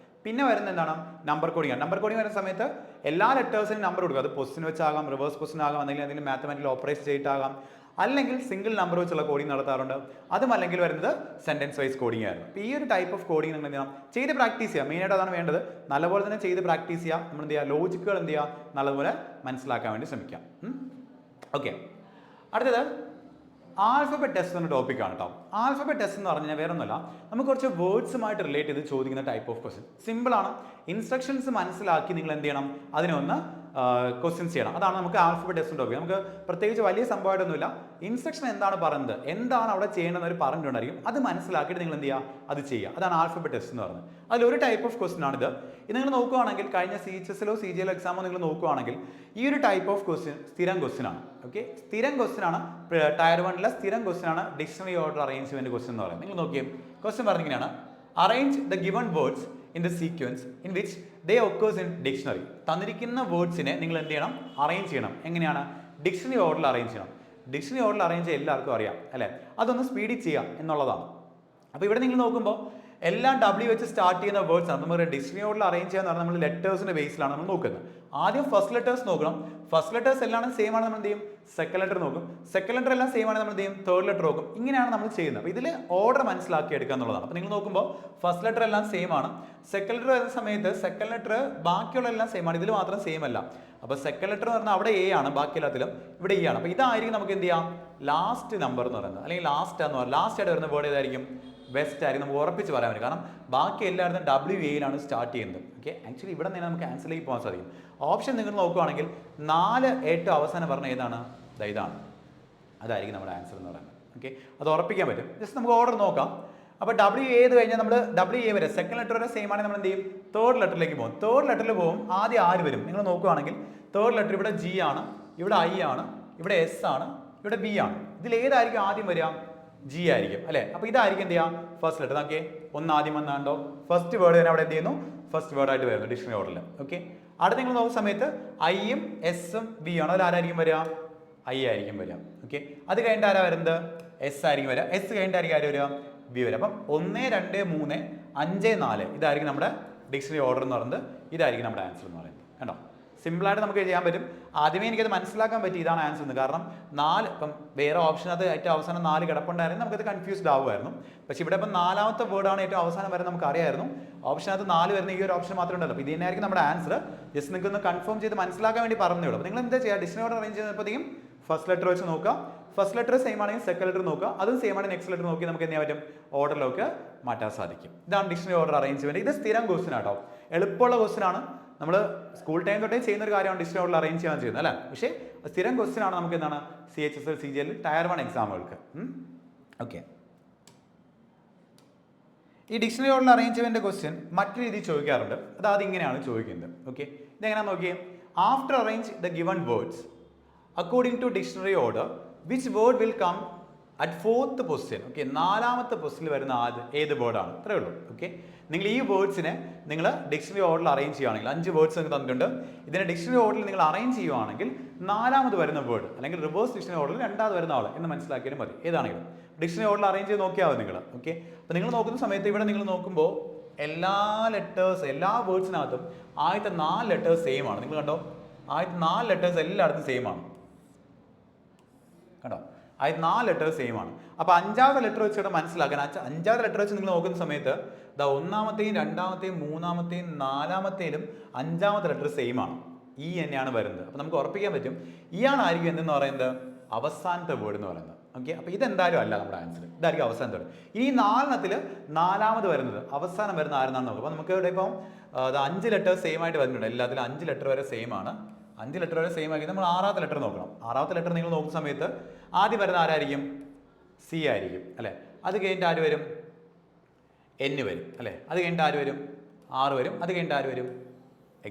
പിന്നെ വരുന്നത് എന്താണ്? നമ്പർ കോഡിംഗ് ആണ്. നമ്പർ കോഡിംഗ് വരുന്ന സമയത്ത് എല്ലാ ലെറ്റേഴ്സിനും നമ്പർ കൊടുക്കുക. അത് പൊസിഷൻ വെച്ചാകാം, റിവേഴ്സ് പൊസിഷൻ ആകാം, അല്ലെങ്കിൽ എന്തെങ്കിലും മാത്തമാറ്റിക്കൽ ഓപ്പറേഷൻ ചെയ്തിട്ടാകാം. അല്ലെങ്കിൽ സിംഗിൾ നമ്പർ വെച്ചുള്ള കോഡിംഗ് നടത്താറുണ്ട്. അതും അല്ലെങ്കിൽ വരുന്നത് സെൻറ്റൻസ് വൈസ് കോഡിംഗ് ആയിരുന്നു. അപ്പോൾ ഈ ഒരു ടൈപ്പ് ഓഫ് കോഡിംഗ് നിങ്ങൾ എന്ത് ചെയ്യണം, ചെയ്ത് പ്രാക്ടീസ് ചെയ്യുക. മെയിനായിട്ട് അതാണ് വേണ്ടത്. നല്ലപോലെ തന്നെ ചെയ്ത് പ്രാക്ടീസ് ചെയ്യുക. നമ്മൾ എന്ത് ചെയ്യുക, ലോജിക്കുകൾ എന്ത് ചെയ്യുക, നല്ലപോലെ മനസ്സിലാക്കാൻ വേണ്ടി ശ്രമിക്കാം. ഓക്കെ, അടുത്തത് ആൽഫബറ്റ് ടെസ്റ്റ് എന്ന ടോപ്പിക്കാണ് കേട്ടോ. ആൽഫബറ്റ് ടെസ്റ്റ് എന്ന് പറഞ്ഞാൽ വേറെ ഒന്നുമല്ല, നമുക്ക് കുറച്ച് വേർഡ്സുമായിട്ട് റിലേറ്റ് ചെയ്ത് ചോദിക്കുന്ന ടൈപ്പ് ഓഫ് ക്വസ്റ്റ്യൻ. സിമ്പിളാണ്. ഇൻസ്ട്രക്ഷൻസ് മനസ്സിലാക്കി നിങ്ങൾ എന്ത് ചെയ്യണം, അതിനൊന്ന് ക്വസ്റ്റ്യൻസ് ചെയ്യണം. അതാണ് നമുക്ക് ആൽഫബറ്റ് ടെസ്റ്റ് ടോപ്പിക്. നമുക്ക് പ്രത്യേകിച്ച് വലിയ സംഭവമായിട്ടൊന്നുമില്ല. ഇൻസ്ട്രക്ഷൻ എന്താണ് പറയുന്നത്, എന്താണ് അവിടെ ചെയ്യേണ്ടതെന്ന് അവർ പറഞ്ഞിട്ടുണ്ടായിരിക്കും. അത് മനസ്സിലാക്കിയിട്ട് നിങ്ങൾ എന്ത് ചെയ്യുക, അത് ചെയ്യുക. അതാണ് ആൽഫബറ്റ് ടെസ്റ്റ് എന്ന് പറയുന്നത്. അതിലൊരു ടൈപ്പ് ഓഫ് ക്വസ്റ്റ്യൻ ആണിത്. ഇത് നിങ്ങൾ നോക്കുകയാണെങ്കിൽ കഴിഞ്ഞ CHSലോ CGL എക്സാമോ നിങ്ങൾ നോക്കുകയാണെങ്കിൽ ഈ ഒരു ടൈപ്പ് ഓഫ് ക്വസ്റ്റ്യൻ സ്ഥിരം ക്വസ്റ്റ്യൻ ആണ്. ഓക്കെ, സ്ഥിരം ക്വസ്റ്റ്യൻ ആണ്. ടയർ 1ലെ സ്ഥിരം ക്വസ്റ്റ്യൻ ആണ് ഡിക്ഷണറി ഓർഡർ അറേഞ്ച്മെന്റ് ക്വസ്റ്റ്യൻ എന്ന് പറയുന്നത്. നിങ്ങൾ നോക്കിയേ, ക്വസ്റ്റ്യൻ പറഞ്ഞിങ്ങനെയാണ്: arrange the given words in the sequence in which they occurs in dictionary. തന്നിരിക്കുന്ന വേർഡ്സിനെ നിങ്ങൾ എന്ത് ചെയ്യണം, അറേഞ്ച് ചെയ്യണം. എങ്ങനെയാണ്? ഡിക്ഷണറി ഓർഡറിൽ അറേഞ്ച് ചെയ്യണം. ഡിക്ഷണറി ഓർഡറിൽ അറേഞ്ച് ചെയ്യാൻ എല്ലാവർക്കും അറിയാം അല്ലേ? അതൊന്ന് സ്പീഡിൽ ചെയ്യാം എന്നുള്ളതാണ്. അപ്പോൾ ഇവിടെ നിങ്ങൾ നോക്കുമ്പോൾ എല്ലാം W വെച്ച് സ്റ്റാർട്ട് ചെയ്യുന്ന വേർഡ്സ് ആണ്. നമ്മൾ ഡിക്ഷണറി ഓർഡറിൽ അറേഞ്ച് ചെയ്യാന്ന് പറഞ്ഞാൽ നമ്മൾ ലെറ്റേഴ്സിന്റെ ബേസിലാണ് നമ്മൾ നോക്കുന്നത്. ആദ്യം ഫസ്റ്റ് ലെറ്റേഴ്സ് നോക്കണം. ഫസ്റ്റ് ലെറ്റേഴ്സ് എല്ലാം സെയിം ആണ്, നമ്മൾ എന്ത് ചെയ്യും, സെക്കൻഡ് ലെറ്റർ നോക്കും. സെക്കൻഡ് ലെറ്റർ എല്ലാം സെയിം ആണ്, നമ്മൾ എന്ത് ചെയ്യും, തേർഡ് ലെറ്റർ നോക്കും. ഇങ്ങനെയാണ് നമ്മൾ ചെയ്യുന്നത്. അപ്പോൾ ഇതിൽ ഓർഡർ മനസ്സിലാക്കി എടുക്കുക എന്നുള്ളതാണ്. അപ്പോൾ നിങ്ങൾ നോക്കുമ്പോൾ ഫസ്റ്റ് ലെറ്റർ എല്ലാം സെയിം ആണ്. സെക്കൻഡ് ലെറ്റർ വരുന്ന സമയത്ത് സെക്കൻഡ് ലെറ്റർ ബാക്കിയുള്ള എല്ലാം സെയിം ആണ്, ഇതിൽ മാത്രം സെയിം അല്ല. അപ്പോൾ സെക്കൻഡ് ലെറ്റർ എന്ന് പറഞ്ഞാൽ അവിടെ A ആണ്, ബാക്കി എല്ലാത്തിലും ഇവിടെ E ആണ്. അപ്പോൾ ഇതായിരിക്കും നമുക്ക് എന്ത് ചെയ്യാം, ലാസ്റ്റ് നമ്പർ എന്ന് പറയുന്നത്, അല്ലെങ്കിൽ ലാസ്റ്റ് എന്ന് പറയുന്നത്. ലാസ്റ്റ് ആയിട്ട് വരുന്ന വേർഡ് ഏതായിരിക്കും? വെസ്റ്റ് ആയിരിക്കും. നമുക്ക് ഉറപ്പിച്ച് പറയാൻ പറ്റും. കാരണം ബാക്കി എല്ലായിടത്തും WA സ്റ്റാർട്ട് ചെയ്യുന്നത്. ഓക്കെ, ആക്ച്വലി ഇവിടെ നിന്ന് നമുക്ക് ആൻസറിലേക്ക് പോകാൻ സാധിക്കും. ഓപ്ഷൻ നിങ്ങൾ നോക്കുകയാണെങ്കിൽ 4 ഏറ്റവും അവസാനം പറഞ്ഞ ഏതാണ്? ഇതാണ്. അതായിരിക്കും നമ്മുടെ ആൻസർ എന്ന് പറയുന്നത്. ഓക്കെ, അത് ഉറപ്പിക്കാൻ പറ്റും. ജസ്റ്റ് നമുക്ക് ഓർഡർ നോക്കാം. അപ്പോൾ WA ചെയ്ത് കഴിഞ്ഞാൽ നമ്മൾ WA വരെ സെക്കൻഡ് ലെറ്റർ വരെ സെയിം ആണെങ്കിൽ നമ്മൾ എന്ത് ചെയ്യും, തേർഡ് ലെറ്ററിലേക്ക് പോകും. തേർഡ് ലെറ്ററിൽ പോകും. ആദ്യം ആര് വരും? നിങ്ങൾ നോക്കുകയാണെങ്കിൽ തേർഡ് ലെറ്റർ ഇവിടെ G ആണ്, ഇവിടെ I ആണ്, ഇവിടെ S ആണ്, ഇവിടെ B ആണ്. ഇതിൽ ഏതായിരിക്കും ആദ്യം വരിക? G ആയിരിക്കും അല്ലേ? അപ്പോൾ ഇതായിരിക്കും എന്ത് ചെയ്യുക, ഫസ്റ്റ് ലെറ്റർ. നോക്കിയേ, ഒന്ന് ആദ്യം വന്നാണ്ടോ ഫസ്റ്റ് വേർഡ് തന്നെ അവിടെ എന്ത് ചെയ്യുന്നു, ഫസ്റ്റ് വേർഡ് ആയിട്ട് വരുന്നു ഡിക്ഷണറി ഓർഡറിൽ. ഓക്കെ, അടുത്ത് നിങ്ങൾ നോക്കുന്ന സമയത്ത് Iയും Sഉം B ആണ്. അതിൽ ആരായിരിക്കും വരിക? I ആയിരിക്കും വരിക. ഓക്കെ, അത് കഴിഞ്ഞിട്ട് ആരാ വരുന്നത്? S ആയിരിക്കും വരിക. S കഴിഞ്ഞിട്ടായിരിക്കും ആര് വരിക? B വരിക. അപ്പം 1 2 3 5 4 ഇതായിരിക്കും നമ്മുടെ ഡിക്ഷണറി ഓർഡർ എന്ന് പറയുന്നത്. ഇതായിരിക്കും നമ്മുടെ ആൻസർ എന്ന് പറയുന്നത്. കണ്ടോ, സിമ്പിളായിട്ട് നമുക്ക് ചെയ്യാൻ പറ്റും. ആദ്യമേ എനിക്കത് മനസ്സിലാക്കാൻ പറ്റി ഇതാണ് ആൻസർ എന്ന്. കാരണം 4 ഇപ്പം വേറെ ഓപ്ഷനകത്ത് ഏറ്റവും അവസാനം 4 കിടപ്പുണ്ടായിരുന്നു, നമുക്കത് കൺഫ്യൂസ്ഡ് ആവുമായിരുന്നു. പക്ഷേ ഇവിടെ ഇപ്പം 4ാമത്തെ വേർഡാണ് ഏറ്റവും അവസാനം വരെ നമുക്ക് അറിയായിരുന്നു. ഓപ്ഷനകത്ത് 4 വരുന്ന ഈ ഒരു ഓപ്ഷൻ മാത്രമേ ഉണ്ടല്ലോ. അപ്പോൾ ഇത് തന്നെയായിരിക്കും നമ്മുടെ ആൻസർ. ജസ്റ്റ് നിങ്ങൾക്ക് ഒന്ന് കൺഫേം ചെയ്ത് മനസ്സിലാക്കാൻ വേണ്ടി പറഞ്ഞേ ഉള്ളൂ. അപ്പോൾ നിങ്ങൾ എന്താ ചെയ്യുക, ഡിക്ഷണറി ഓർഡർ അറേഞ്ച് ചെയ്യുന്നപ്പോഴത്തേക്കും ഫസ്റ്റ് ലെറ്റർ വെച്ച് നോക്കുക. ഫസ്റ്റ് ലെറ്റർ സെയിം ആണെങ്കിൽ സെക്കൻഡ് ലെറ്റർ നോക്കുക. അതും സെയിം ആണെങ്കിൽ നെക്സ്റ്റ് ലെറ്റർ നോക്കി നമുക്ക് എന്ത് ചെയ്യാൻ പറ്റും, ഓർഡറിലൊക്കെ മാറ്റാൻ സാധിക്കും. ഇതാണ് ഡിക്ഷണറി ഓർഡർ അറേഞ്ച്മെന്റ്. ഇത് സ്ഥിരം ക്വസ്റ്റ്യൻ ആട്ടോ, എളുപ്പമുള്ള ക്വസ്റ്റ്യൻ ആണ്. നമ്മൾ സ്കൂൾ ടൈം തൊട്ടേ ചെയ്യുന്ന ഒരു കാര്യമാണ് ഡിക്ഷണറി ഓർഡർ അറേഞ്ച് ചെയ്യാൻ ചെയ്യുന്നത് അല്ലേ? പക്ഷേ സ്ഥിരം ക്വസ്റ്റ്യൻ ആണ് നമുക്ക് എന്താണ് CHSL CGL ടയർ 1 എക്സാമുകൾക്ക്. ഓക്കെ, ഈ ഡിക്ഷണറി ഓർഡർ അറേഞ്ച്മെന്റ് ക്വസ്റ്റ്യൻ മറ്റൊരു രീതിയിൽ ചോദിക്കാറുണ്ട്. അത് ഇങ്ങനെയാണ് ചോദിക്കുന്നത്. ഓക്കെ, ഇതെങ്ങനെയാണെന്ന് നോക്കിയേ. After arrange the given words according to dictionary order which word will come at 4th position. Okay, 4ാമത്തെ പൊസിഷനിൽ വരുന്ന ഏത് വേർഡാണ്? ഇത്രയേ ഉള്ളൂ. ഓക്കെ, നിങ്ങൾ ഈ വേർഡ്സിനെ നിങ്ങൾ ഡിക്ഷണറി ഓർഡറിൽ അറേഞ്ച് ചെയ്യുകയാണെങ്കിൽ 5 വേർഡ്സ് നിങ്ങൾക്ക് തന്നിട്ടുണ്ട്. ഇതിനെ ഡിക്ഷണറി ഓർഡറിൽ നിങ്ങൾ അറേഞ്ച് ചെയ്യുകയാണെങ്കിൽ 4ാമത് വരുന്ന വേർഡ് അല്ലെങ്കിൽ റിവേഴ്സ് ഡിക്ഷണറി ഓർഡറിൽ 2ാമത് വരുന്ന ആൾ എന്ന് മനസ്സിലാക്കിയാലും മതി. ഏതാണെങ്കിലും ഡിക്ഷണറി ഓർഡറിൽ അറേഞ്ച് ചെയ്ത് നോക്കിയാൽ മതി നിങ്ങൾ. ഓക്കെ, അപ്പോൾ നിങ്ങൾ നോക്കുന്ന സമയത്ത് ഇവിടെ നിങ്ങൾ നോക്കുമ്പോൾ എല്ലാ ലെറ്റേഴ്സ് എല്ലാ വേർഡ്സിനകത്തും ആദ്യത്തെ 4 ലെറ്റേഴ്സ് സെയിം ആണ്. നിങ്ങൾ കണ്ടോ, ആദ്യത്തെ 4 ലെറ്റേഴ്സ് എല്ലായിടത്തും സെയിം ആണ്. കണ്ടോ, ആദ്യത്തെ 4 ലെറ്റേഴ്സ് സെയിം ആണ്. അപ്പോൾ 5ാമത്തെ ലെറ്റർ വെച്ചിട്ട് മനസ്സിലാക്കാൻ 5ാമത്തെ ലെറ്റർ വെച്ച് നിങ്ങൾ നോക്കുന്ന സമയത്ത് 1ാമത്തെയും 2ാമത്തെയും 3ാമത്തെയും 4ാമത്തേലും 5ാമത്തെ ലെറ്റർ സെയിം ആണ്. E തന്നെയാണ് വരുന്നത്. അപ്പോൾ നമുക്ക് ഉറപ്പിക്കാൻ പറ്റും ഇയാളായിരിക്കും എന്തെന്ന് പറയുന്നത് അവസാനത്തെ വേർഡ് എന്ന് പറയുന്നത്. ഓക്കെ, അപ്പോൾ ഇതെന്തായാലും അല്ല നമ്മുടെ ആൻസർ. ഇതായിരിക്കും അവസാനത്തെ വേർഡ്. ഇനി 4ത്തിൽ 4ാമത് വരുന്നത് അവസാനം വരുന്ന ആരെന്നാണ് നോക്കുക. അപ്പോൾ നമുക്ക് ഇവിടെ ഇപ്പം 5 ലെറ്റേഴ്സ് സെയിം ആയിട്ട് വരുന്നുണ്ട്. എല്ലാത്തിലും 5 ലെറ്റർ വരെ സെയിം ആണ്. 5 ലെറ്റർ വരെ സെയിം ആക്കി നമ്മൾ 6ാമത്തെ ലെറ്റർ നോക്കണം. 6ാമത്തെ ലെറ്റർ നിങ്ങൾ നോക്കുന്ന സമയത്ത് ആദ്യം വരുന്ന ആരായിരിക്കും? C ആയിരിക്കും അല്ലേ? അത് കഴിഞ്ഞിട്ട് ആര് വരും? N വരും അല്ലേ? അത് കഴിഞ്ഞിട്ട് ആര് വരും? R വരും. അത് കഴിഞ്ഞിട്ട് ആര് വരും?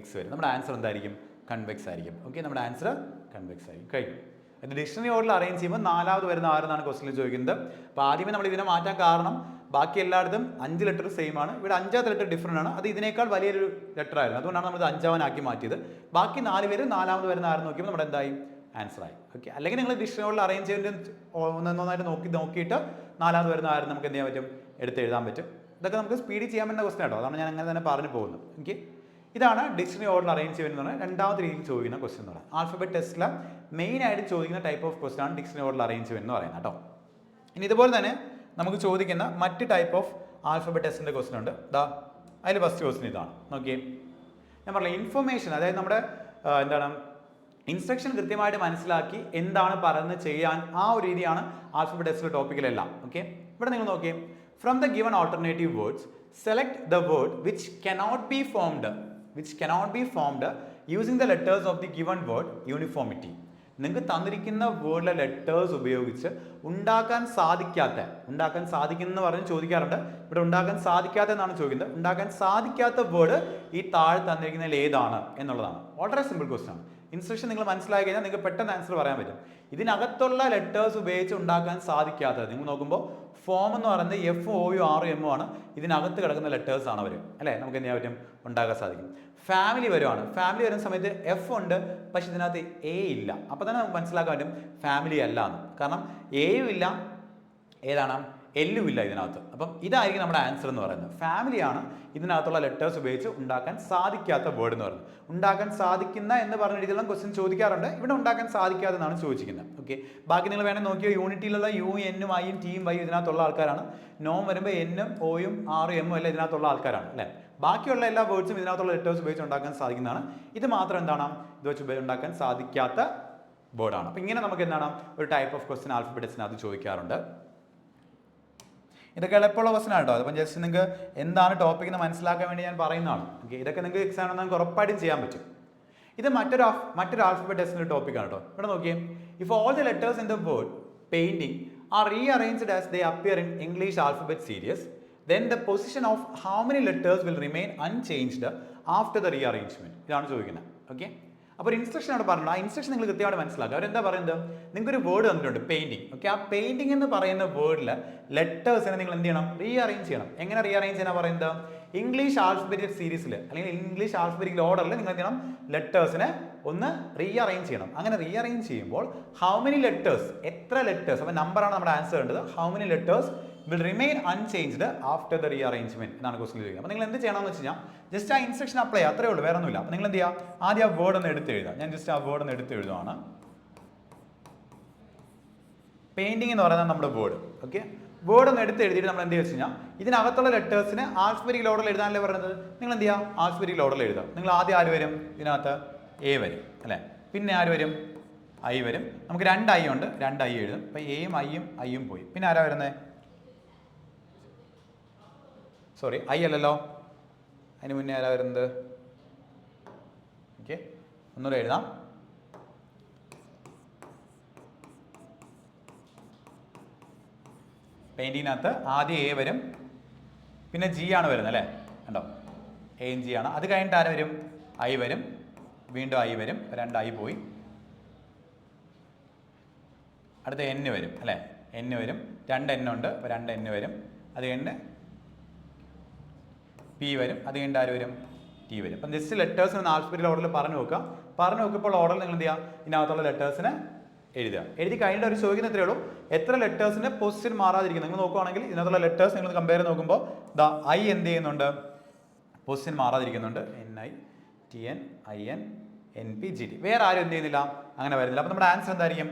X വരും. നമ്മുടെ ആൻസർ എന്തായിരിക്കും? കൺവെക്സ് ആയിരിക്കും. ഓക്കെ, നമ്മുടെ ആൻസർ കൺവെക്സ് ആയിരിക്കും. കഴിഞ്ഞു. ഇത് ഡിക്ഷണറി ഓർഡറിൽ അറേഞ്ച് ചെയ്യുമ്പോൾ 4ാമത് വരുന്ന ആരെന്നാണ് ക്വസ്റ്റിനിൽ ചോദിക്കുന്നത്. അപ്പോൾ ആദ്യമേ നമ്മൾ ഇതിനെ മാറ്റാൻ കാരണം ബാക്കി എല്ലായിടത്തും 5 ലെറ്റർ സെയിം ആണ്. ഇവിടെ 5ാമത്തെ ലെറ്റർ ഡിഫറൻ്റ് ആണ്. അത് ഇതിനേക്കാൾ വലിയൊരു ലെറ്റർ ആയിരുന്നു. അതുകൊണ്ടാണ് നമ്മൾ 5ാമനാക്കി മാറ്റിയത്. ബാക്കി 4 പേര് 4ാമത് വരുന്ന ആരെന്ന് നോക്കിയപ്പോൾ നമ്മുടെ എന്തായി? ആൻസർ ആയി. ഓക്കെ, അല്ലെങ്കിൽ നിങ്ങൾ ഡിക്ഷണറി ഓർഡറിൽ അറേഞ്ച് ചെയ്യുന്നത് ഒന്നൊന്നായിട്ട് നോക്കിയിട്ട് 4ാമത് വരുന്ന ആരെന്ന് നമുക്ക് എന്ത് ചെയ്യാൻ പറ്റും? എഴുതാൻ പറ്റും. ഇതൊക്കെ നമുക്ക് സ്പീഡിൽ ചെയ്യാൻ പറ്റുന്ന ക്വസ്റ്റൻ ആട്ടോ. അതാണ് ഞാൻ അങ്ങനെ തന്നെ പറഞ്ഞു പോകുന്നത്. ഓക്കെ, ഇതാണ് ഡിക്ഷണറി ഓർഡർ അറേഞ്ച് ചെയ്യുന്നത് എന്ന് പറഞ്ഞാൽ രണ്ടാമത്തെ രീതിയിൽ ചോദിക്കുന്ന ക്വസ്റ്റ്യൻ എന്ന് പറയുന്നത്. ആൽഫബറ്റ് ടെസ്റ്റിൽ മെയിൻ ആയിട്ട് ചോദിക്കുന്ന ടൈപ്പ് ഓഫ് ക്വസ്റ്റ്യൻ ആണ് ഡിക്ഷണറി ഓർഡർ അറേഞ്ച് ചെയ്യുന്നത് എന്ന് പറയുന്നത് കേട്ടോ. ഇനി ഇതുപോലെ തന്നെ നമുക്ക് ചോദിക്കുന്ന മറ്റ് ടൈപ്പ് ഓഫ് ആൽഫബറ്റ് ടെസ്റ്റിൻ്റെ ക്വസ്റ്റ്യൻ ഉണ്ട്. അതിൽ ഫസ്റ്റ് ക്വസ്റ്റ്യൻ ഇതാണ്. നോക്കിയേ, ഞാൻ പറഞ്ഞില്ല ഇൻഫർമേഷൻ, അതായത് നമ്മുടെ എന്താണ് ഇൻസ്ട്രക്ഷൻ കൃത്യമായിട്ട് മനസ്സിലാക്കി എന്താണ് പറയുന്നത് ചെയ്യാൻ ആ ഒരു രീതിയാണ് ആൽഫബറ്റ് ടെസ്റ്റിലെ ടോപ്പിക്കിലെല്ലാം. ഓക്കെ, ഇവിടെ നിങ്ങൾ നോക്കിയേ, from the given alternative words select the word which cannot be formed using the letters of the given word uniformity. നിങ്ങൾക്ക് തന്നിരിക്കുന്ന വേർഡിലെ ലെറ്റേഴ്സ് ഉപയോഗിച്ച് ഉണ്ടാക്കാൻ സാധിക്കുന്ന പറഞ്ഞ് ചോദിക്കാറുണ്ട്. ഇവിടെ ഉണ്ടാക്കാൻ സാധിക്കാത്ത എന്നാണ് ചോദിക്കുന്നത്. ഉണ്ടാക്കാൻ സാധിക്കാത്ത വേർഡ് ഈ താഴെ തന്നിരിക്കുന്നതിൽ ഏതാണ് എന്നുള്ളതാണ്. വളരെ സിമ്പിൾ ക്വസ്റ്റ്യൻ ആണ്. ഇൻസ്ട്രക്ഷൻ നിങ്ങൾ മനസ്സിലാക്കി കഴിഞ്ഞാൽ നിങ്ങൾക്ക് പെട്ടെന്ന് ആൻസർ പറയാൻ പറ്റും. ഇതിനകത്തുള്ള ലെറ്റേഴ്സ് ഉപയോഗിച്ച് ഉണ്ടാക്കാൻ സാധിക്കാത്തത് നിങ്ങൾ നോക്കുമ്പോൾ ഫോം എന്ന് പറയുന്നത് F O you are M ആണ്. ഇതിനകത്ത് കിടക്കുന്ന ലെറ്റേഴ്സ് ആണ് അവർ, അല്ലേ? നമുക്ക് എന്ത് ചെയ്യാൻ പറ്റും? ഉണ്ടാക്കാൻ സാധിക്കും. ഫാമിലി വരുന്ന സമയത്ത് എഫ് ഉണ്ട്, പക്ഷെ ഇതിനകത്ത് എ ഇല്ല. അപ്പോൾ തന്നെ നമുക്ക് മനസ്സിലാക്കാൻ പറ്റും ഫാമിലി അല്ല എന്ന്. കാരണം എയും ഇല്ല, ഏതാണ് എല്ലും ഇല്ല ഇതിനകത്ത്. അപ്പം ഇതായിരിക്കും നമ്മുടെ ആൻസർ എന്ന് പറയുന്നത്. ഫാമിലിയാണ് ഇതിനകത്തുള്ള ലെറ്റേഴ്സ് ഉപയോഗിച്ച് ഉണ്ടാക്കാൻ സാധിക്കാത്ത വേർഡ് എന്ന് പറയുന്നത്. ഉണ്ടാക്കാൻ സാധിക്കുന്ന എന്ന് പറഞ്ഞ രീതിയിലുള്ള ക്വസ്റ്റ്യൻ ചോദിക്കാറുണ്ട്. ഇവിടെ ഉണ്ടാക്കാൻ സാധിക്കാതെ എന്നാണ് ചോദിക്കുന്നത്. ഓക്കെ, ബാക്കി നിങ്ങൾ വേണമെങ്കിൽ നോക്കിയോ, യൂണിറ്റിയിലുള്ള യു എന്നും ഐയും ടിയും വൈയും ഇതിനകത്തുള്ള ആൾക്കാരാണ്. നോം വരുമ്പോൾ എന്നും ഒയും ആറും എമ്മും എല്ലാം ഇതിനകത്തുള്ള ആൾക്കാരാണ്, അല്ലേ? ബാക്കിയുള്ള എല്ലാ വേർഡ്സും ഇതിനകത്തുള്ള ലെറ്റേഴ്സ് ഉപയോഗിച്ച് ഉണ്ടാക്കാൻ സാധിക്കുന്നതാണ്. ഇത് മാത്രം എന്താണ് ഇത് വെച്ച് ഉണ്ടാക്കാൻ സാധിക്കാത്ത വേർഡാണ്. അപ്പം ഇങ്ങനെ നമുക്ക് എന്താണ് ഒരു ടൈപ്പ് ഓഫ് ക്വസ്റ്റ്യൻ ആൽഫബറ്റിക്സിനകത്ത് ചോദിക്കാറുണ്ട്. ഇതൊക്കെ എളുപ്പമുള്ള ക്വസ്റ്റ്യൻ ആണ് കേട്ടോ. അപ്പം ജസ്റ്റ് നിങ്ങൾക്ക് എന്താണ് ടോപ്പിക് എന്ന് മനസ്സിലാക്കാൻ വേണ്ടി ഞാൻ പറയുന്നതാണ്. ഓക്കെ, ഇതൊക്കെ നിങ്ങൾക്ക് എക്സാമിന് നമുക്ക് ഉറപ്പായിട്ടും ചെയ്യാൻ പറ്റും. ഇത് മറ്റൊരു ആൽഫബറ്റ് ടെസ്റ്റിൻ്റെ ടോപ്പിക്കാണ് കേട്ടോ. ഇവിടെ നോക്കിയേ, if all the letters in the word painting are rearranged as they appear in English alphabet series, then the position of how many letters will remain unchanged after the rearrangement. ഇതാണ് ചോദിക്കുന്നത്. Okay, അപ്പോൾ ഒരു instruction ആണ് പറഞ്ഞത്. ആ instruction നിങ്ങൾ കൃത്യമായിട്ട് മനസ്സിലാക്കുക. അവരെന്താ പറയുന്നത്? നിങ്ങൾക്കൊരു വേർഡ് തന്നിട്ടുണ്ട് പെയിന്റിംഗ്. ഓക്കെ, ആ പെയിന്റിംഗ് എന്ന് പറയുന്ന വേർഡിൽ ലെറ്റേഴ്സിനെ നിങ്ങൾ എന്ത് ചെയ്യണം? റീഅറേഞ്ച് ചെയ്യണം. എങ്ങനെ റീഅറേഞ്ച് ചെയ്യാൻ പറയുന്നത്? ഇംഗ്ലീഷ് ആൽഫബറ്റിക് സീരീസിൽ അല്ലെങ്കിൽ ഇംഗ്ലീഷ് ആൽഫബറ്റിക് ഓർഡറിൽ നിങ്ങൾ എന്ത് ചെയ്യണം? ലെറ്റേഴ്സിനെ ഒന്ന് റീഅറേഞ്ച് ചെയ്യണം. അങ്ങനെ റീഅറേഞ്ച് ചെയ്യുമ്പോൾ ഹൗ മെനി ലെറ്റേഴ്സ്, എത്ര ലെറ്റേഴ്സ്, അപ്പോൾ നമ്പറാണ് നമ്മുടെ ആൻസർ വേണ്ടത്. How many letters will remain unchanged after the rearrangement എന്നാണ് ക്വസ്റ്റ്യൻ ചോദിക്കുക. അപ്പോൾ നിങ്ങൾ എന്ത് ചെയ്യണമെന്ന് വെച്ച് കഴിഞ്ഞാൽ ജസ്റ്റ് ആ ഇൻസ്ട്രക്ഷൻ അപ്ലൈ ചെയ്യുക, അത്രേ ഉള്ളൂ, വേറെ ഒന്നുമില്ല. അപ്പോൾ നിങ്ങൾ എന്ത് ചെയ്യുക? ആദ്യം ആ വേർഡ് ഒന്ന് എടുത്ത് എഴുതുക. ഞാൻ ജസ്റ്റ് ആ വേർഡ് ഒന്ന് എടുത്ത് എഴുതുകയാണ്. പെയിന്റിംഗ് എന്ന് പറയുന്നത് നമ്മുടെ വേർഡ്. ഓക്കെ, വേർഡ് ഒന്ന് എടുത്ത് എഴുതിയിട്ട് നമ്മൾ എന്ത് വെച്ച് കഴിഞ്ഞാൽ ഇതിനകത്തുള്ള ലെറ്റേഴ്സിന് ആൽഫബറ്റിക് ഓർഡറിൽ എഴുതാനല്ലേ പറയുന്നത്. നിങ്ങൾ എന്ത് ചെയ്യുക? ആൽഫബറ്റിക് ഓർഡറിൽ എഴുതുക. നിങ്ങൾ ആദ്യം ആര് വരും? ഇതിനകത്ത് എ വരും, അല്ലേ? പിന്നെ ആര് വരും? ഐ വരും. നമുക്ക് രണ്ട് ഐ ഉണ്ട്, രണ്ട് ഐ എഴുതും. അപ്പോൾ എയും ഐയും പോയി. പിന്നെ ആരാ വരുന്നത്? സോറി, ഐ അല്ലല്ലോ, അതിന് മുന്നേ ആരാ വരുന്നത്? ഓക്കെ, ഒന്നുകൂടെ എഴുതാം. പെയിൻറ്റിനകത്ത് ആദ്യം എ വരും, പിന്നെ ജി ആണ് വരുന്നത്, അല്ലേ? കണ്ടോ, എയും ജി ആണ്. അത് കഴിഞ്ഞിട്ട് ആര് വരും? ഐ വരും, വീണ്ടും ഐ വരും, രണ്ട് ഐ പോയി. അടുത്ത എൻ വരും, അല്ലേ? എൻ വരും, രണ്ട് എൻ ഉണ്ട്, അപ്പോൾ രണ്ട് എൻ വരും. അത് കഴിഞ്ഞിട്ട് പി വരും, അത് കഴിഞ്ഞിട്ട് ആര് വരും? ടി വരും. അപ്പം ജസ്റ്റ് ലെറ്റേഴ്സിന് ആൽഫബറ്റിക് ഓർഡറിൽ പറഞ്ഞു നോക്കുമ്പോൾ ഓർഡറിൽ നിങ്ങൾ എന്ത് ചെയ്യുക? ഇതിനകത്തുള്ള ലെറ്റേഴ്സിനെ എഴുതുക. എഴുതി കഴിഞ്ഞിട്ട് അവർ ചോദിക്കുന്ന എത്രയേ ഉള്ളൂ, എത്ര ലെറ്റേഴ്സിൻ്റെ പൊസിഷൻ മാറാതിരിക്കും. നിങ്ങൾ നോക്കുവാണെങ്കിൽ ഇതിനകത്തുള്ള ലെറ്റേഴ്സ് നിങ്ങൾ കമ്പയർ നോക്കുമ്പോൾ ഐ എന്ത് ചെയ്യുന്നുണ്ട്? പൊസിഷൻ മാറാതിരിക്കുന്നുണ്ട്. N I T N I N N P G T. വേറെ ആരും എന്ത് ചെയ്യുന്നില്ല, അങ്ങനെ വരുന്നില്ല. അപ്പോൾ നമ്മുടെ ആൻസർ എന്തായിരിക്കും?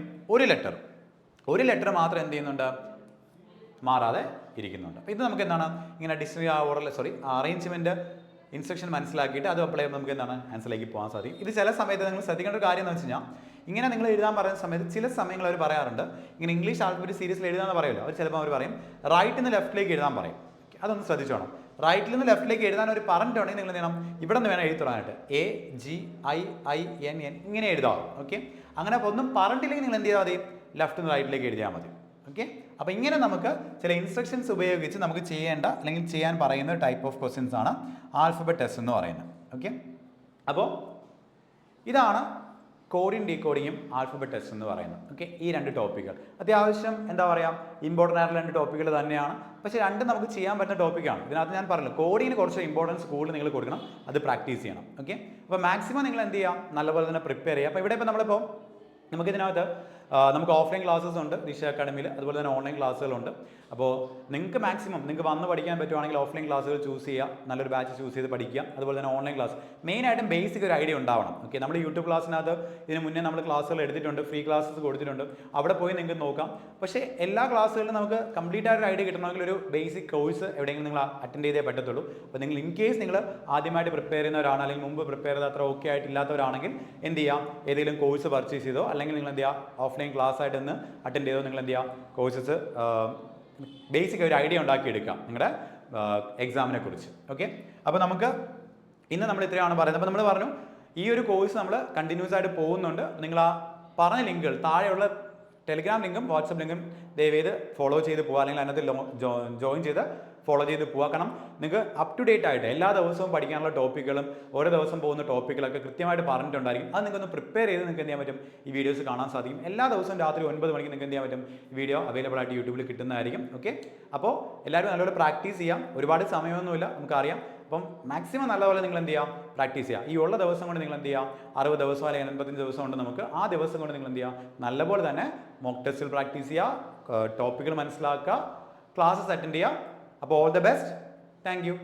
ഒരു ലെറ്റർ മാത്രം എന്ത് ചെയ്യുന്നുണ്ട്? മാറാതെ ഇരിക്കുന്നുണ്ട്. അപ്പോൾ ഇത് നമുക്ക് എന്താണ് ഇങ്ങനെ ഡിക്ഷണറി ഓർഡറിൽ അറേഞ്ച്മെൻറ്റ് ഇൻസ്ട്രക്ഷൻ മനസ്സിലാക്കിയിട്ട് അത് അപ്ലൈ ചെയ്യുമ്പോൾ നമുക്ക് എന്താണ് ആൻസറിലേക്ക് പോകാൻ സാധിക്കും. ഇത് ചില സമയത്ത് നിങ്ങൾ ശ്രദ്ധിക്കേണ്ട ഒരു കാര്യം എന്ന് വെച്ച് കഴിഞ്ഞാൽ, ഇങ്ങനെ നിങ്ങൾ എഴുതാൻ പറയുന്ന സമയത്ത് ചില സമയങ്ങൾ അവർ പറയാറുണ്ട്, ഇങ്ങനെ ഇംഗ്ലീഷ് ആൽഫബറ്റ് സീരീസിൽ എഴുതാമെന്ന് പറയുമല്ലോ, അവർ ചിലപ്പോൾ അവർ പറയും റൈറ്റിൽ നിന്ന് ലെഫ്റ്റിലേക്ക് എഴുതാൻ പറയും. അതൊന്ന് ശ്രദ്ധിച്ചോണം. റൈറ്റിൽ നിന്ന് ലെഫ്റ്റിലേക്ക് എഴുതാൻ ഒരു പറഞ്ഞിട്ടുണ്ടെങ്കിൽ നിങ്ങൾ എന്ത് ചെയ്യണം? ഇവിടെ നിന്ന് വേണം എഴുതി തുടങ്ങാനായിട്ട്. A G I N N ഇങ്ങനെ എഴുതാം. ഓക്കെ, അങ്ങനെ ഒന്നും പറഞ്ഞിട്ടില്ലെങ്കിൽ നിങ്ങൾ എന്ത് ചെയ്താൽ മതി? ലെഫ്റ്റ് നിന്ന് റൈറ്റിലേക്ക് എഴുതിയാൽ മതി. ഓക്കെ, അപ്പോൾ ഇങ്ങനെ നമുക്ക് ചില ഇൻസ്ട്രക്ഷൻസ് ഉപയോഗിച്ച് നമുക്ക് ചെയ്യേണ്ട അല്ലെങ്കിൽ ചെയ്യാൻ പറയുന്ന ടൈപ്പ് ഓഫ് ക്വസ്റ്റ്യൻസ് ആണ് ആൽഫബറ്റ് ടെസ്റ്റ് എന്ന് പറയുന്നത്. ഓക്കെ, അപ്പോൾ ഇതാണ് കോഡിങ് ഡീകോഡിങ്ങും ആൽഫബറ്റ് ടെസ്റ്റ് എന്ന് പറയുന്നത്. ഓക്കെ, ഈ രണ്ട് ടോപ്പിക്കുകൾ അത്യാവശ്യം എന്താ പറയുക ഇമ്പോർട്ടൻ്റ് ആയിട്ടുള്ള രണ്ട് ടോപ്പിക്കുകൾ തന്നെയാണ്. പക്ഷേ രണ്ടും നമുക്ക് ചെയ്യാൻ പറ്റുന്ന ടോപ്പിക്കാണ്. ഇതിനകത്ത് ഞാൻ പറഞ്ഞു കോഡിങ്ങിന് കുറച്ച് ഇമ്പോർട്ടൻസ് കൂടുതൽ നിങ്ങൾ കൊടുക്കണം, അത് പ്രാക്ടീസ് ചെയ്യണം. ഓക്കെ, അപ്പോൾ മാക്സിമം നിങ്ങൾ എന്ത് ചെയ്യാം? നല്ലപോലെ തന്നെ പ്രിപ്പയർ ചെയ്യുക. അപ്പോൾ ഇവിടെ നമുക്കിതിനകത്ത് നമുക്ക് ഓഫ്ലൈൻ ക്ലാസ്സസ് ഉണ്ട് ദിശ അക്കാഡമിയിൽ, അതുപോലെ തന്നെ ഓൺലൈൻ ക്ലാസ്സുകളുണ്ട്. അപ്പോൾ നിങ്ങൾക്ക് മാക്സിമം നിങ്ങൾക്ക് വന്ന് പഠിക്കാൻ പറ്റുവാണെങ്കിൽ ഓഫ്ലൈൻ ക്ലാസ്സുകൾ ചൂസ് ചെയ്യുക, നല്ലൊരു ബാച്ച് ചൂസ് ചെയ്ത് പഠിക്കുക. അതുപോലെ തന്നെ ഓൺലൈൻ ക്ലാസ് മെയിനായിട്ടും ബേസിക് ഒരു ഐഡിയ ഉണ്ടാവണം. ഓക്കെ, നമ്മൾ യൂട്യൂബ് ക്ലാസ്സിനകത്ത് ഇതിന് മുന്നേ നമ്മൾ ക്ലാസ്സുകൾ എടുത്തിട്ടുണ്ട്, ഫ്രീ ക്ലാസ്സസ് കൊടുത്തിട്ടുണ്ട്, അവിടെ പോയി നിങ്ങൾക്ക് നോക്കാം. പക്ഷേ എല്ലാ ക്ലാസ്സുകളിലും നമുക്ക് കംപ്ലീറ്റ് ആയിട്ട് ഐഡിയ കിട്ടണമെങ്കിൽ ഒരു ബേസിക് കോഴ്സ് എവിടെയെങ്കിലും നിങ്ങൾ അറ്റൻഡ് ചെയ്തേ പറ്റത്തുള്ളൂ. അപ്പോൾ നിങ്ങൾ ഇൻ കേസ് നിങ്ങൾ ആദ്യമായിട്ട് പ്രിപ്പയർ ചെയ്യുന്നവരാണ്, അല്ലെങ്കിൽ മുമ്പ് പ്രിപ്പയർ ചെയ്ത് അത്ര ഓക്കെ ആയിട്ടില്ലാത്തവരാണെങ്കിൽ എന്ത് ചെയ്യാം, ഏതെങ്കിലും കോഴ്സ് പർച്ചേസ് ചെയ്തോ അല്ലെങ്കിൽ നിങ്ങൾ എന്ത് ചെയ്യുക, ഓഫ്ലൈൻ ക്ലാസ് ആയിട്ട് ഒന്ന് അറ്റൻഡ് ചെയ്തോ നിങ്ങൾ എന്ത് ചെയ്യുക, കോഴ്സസ് ബേസിക് ഒരു ഐഡിയ ഉണ്ടാക്കിയെടുക്കാം നിങ്ങളുടെ എക്സാമിനെ കുറിച്ച്. ഓക്കെ, അപ്പോൾ നമുക്ക് ഇന്ന് നമ്മൾ ഇത്രയാണ് പറയുന്നത്. അപ്പോൾ നമ്മൾ പറഞ്ഞു ഈ ഒരു കോഴ്സ് നമ്മൾ കണ്ടിന്യൂസ് ആയിട്ട് പോകുന്നുണ്ട്. നിങ്ങൾ ആ പറഞ്ഞ ലിങ്കുകൾ, താഴെയുള്ള ടെലിഗ്രാം ലിങ്കും വാട്സപ്പ് ലിങ്കും ദയവേത് ഫോളോ ചെയ്ത് പോവുക, അല്ലെങ്കിൽ അതിനകത്ത് ജോയിൻ ചെയ്ത് ഫോളോ ചെയ്ത് പോവുക. കാരണം നിങ്ങൾക്ക് അപ് ടു ഡേറ്റ് ആയിട്ട് എല്ലാ ദിവസവും പഠിക്കാനുള്ള ടോപ്പിക്കുകളും ഓരോ ദിവസം പോകുന്ന ടോപ്പിക്കുകളൊക്കെ കൃത്യമായിട്ട് പറഞ്ഞിട്ടുണ്ടായിരിക്കും. അത് നിങ്ങൾക്കൊന്ന് പ്രിപ്പയർ ചെയ്ത് നിങ്ങൾക്ക് എന്ത് ചെയ്യാൻ പറ്റും, ഈ വീഡിയോസ് കാണാൻ സാധിക്കും. എല്ലാ ദിവസവും രാത്രി 9 മണിക്ക് നിങ്ങൾക്ക് എന്ത് ചെയ്യാൻ പറ്റും, ഈ വീഡിയോ അവൈലബിൾ ആയിട്ട് യൂട്യൂബിൽ കിട്ടുന്നതായിരിക്കും. ഓക്കെ, അപ്പോൾ എല്ലാവരും നല്ലപോലെ പ്രാക്ടീസ് ചെയ്യാം. ഒരുപാട് സമയമൊന്നുമില്ല, നമുക്കറിയാം. അപ്പം മാക്സിമം നല്ലപോലെ നിങ്ങൾ എന്ത് ചെയ്യാം, പ്രാക്ടീസ് ചെയ്യുക. ഈ ഉള്ള ദിവസം കൊണ്ട് നിങ്ങൾ എന്ത് ചെയ്യാം, 60 ദിവസം അല്ലെങ്കിൽ 85 ദിവസം കൊണ്ട് നമുക്ക് ആ ദിവസം കൊണ്ട് നിങ്ങൾ എന്ത് ചെയ്യുക, നല്ലപോലെ തന്നെ മോക്ക് ടെസ്റ്റിൽ പ്രാക്ടീസ് ചെയ്യുക, ടോപ്പിക്കുകൾ മനസ്സിലാക്കുക, ക്ലാസ്സസ് അറ്റൻഡ് ചെയ്യുക. അപ്പോൾ all the best. Thank you.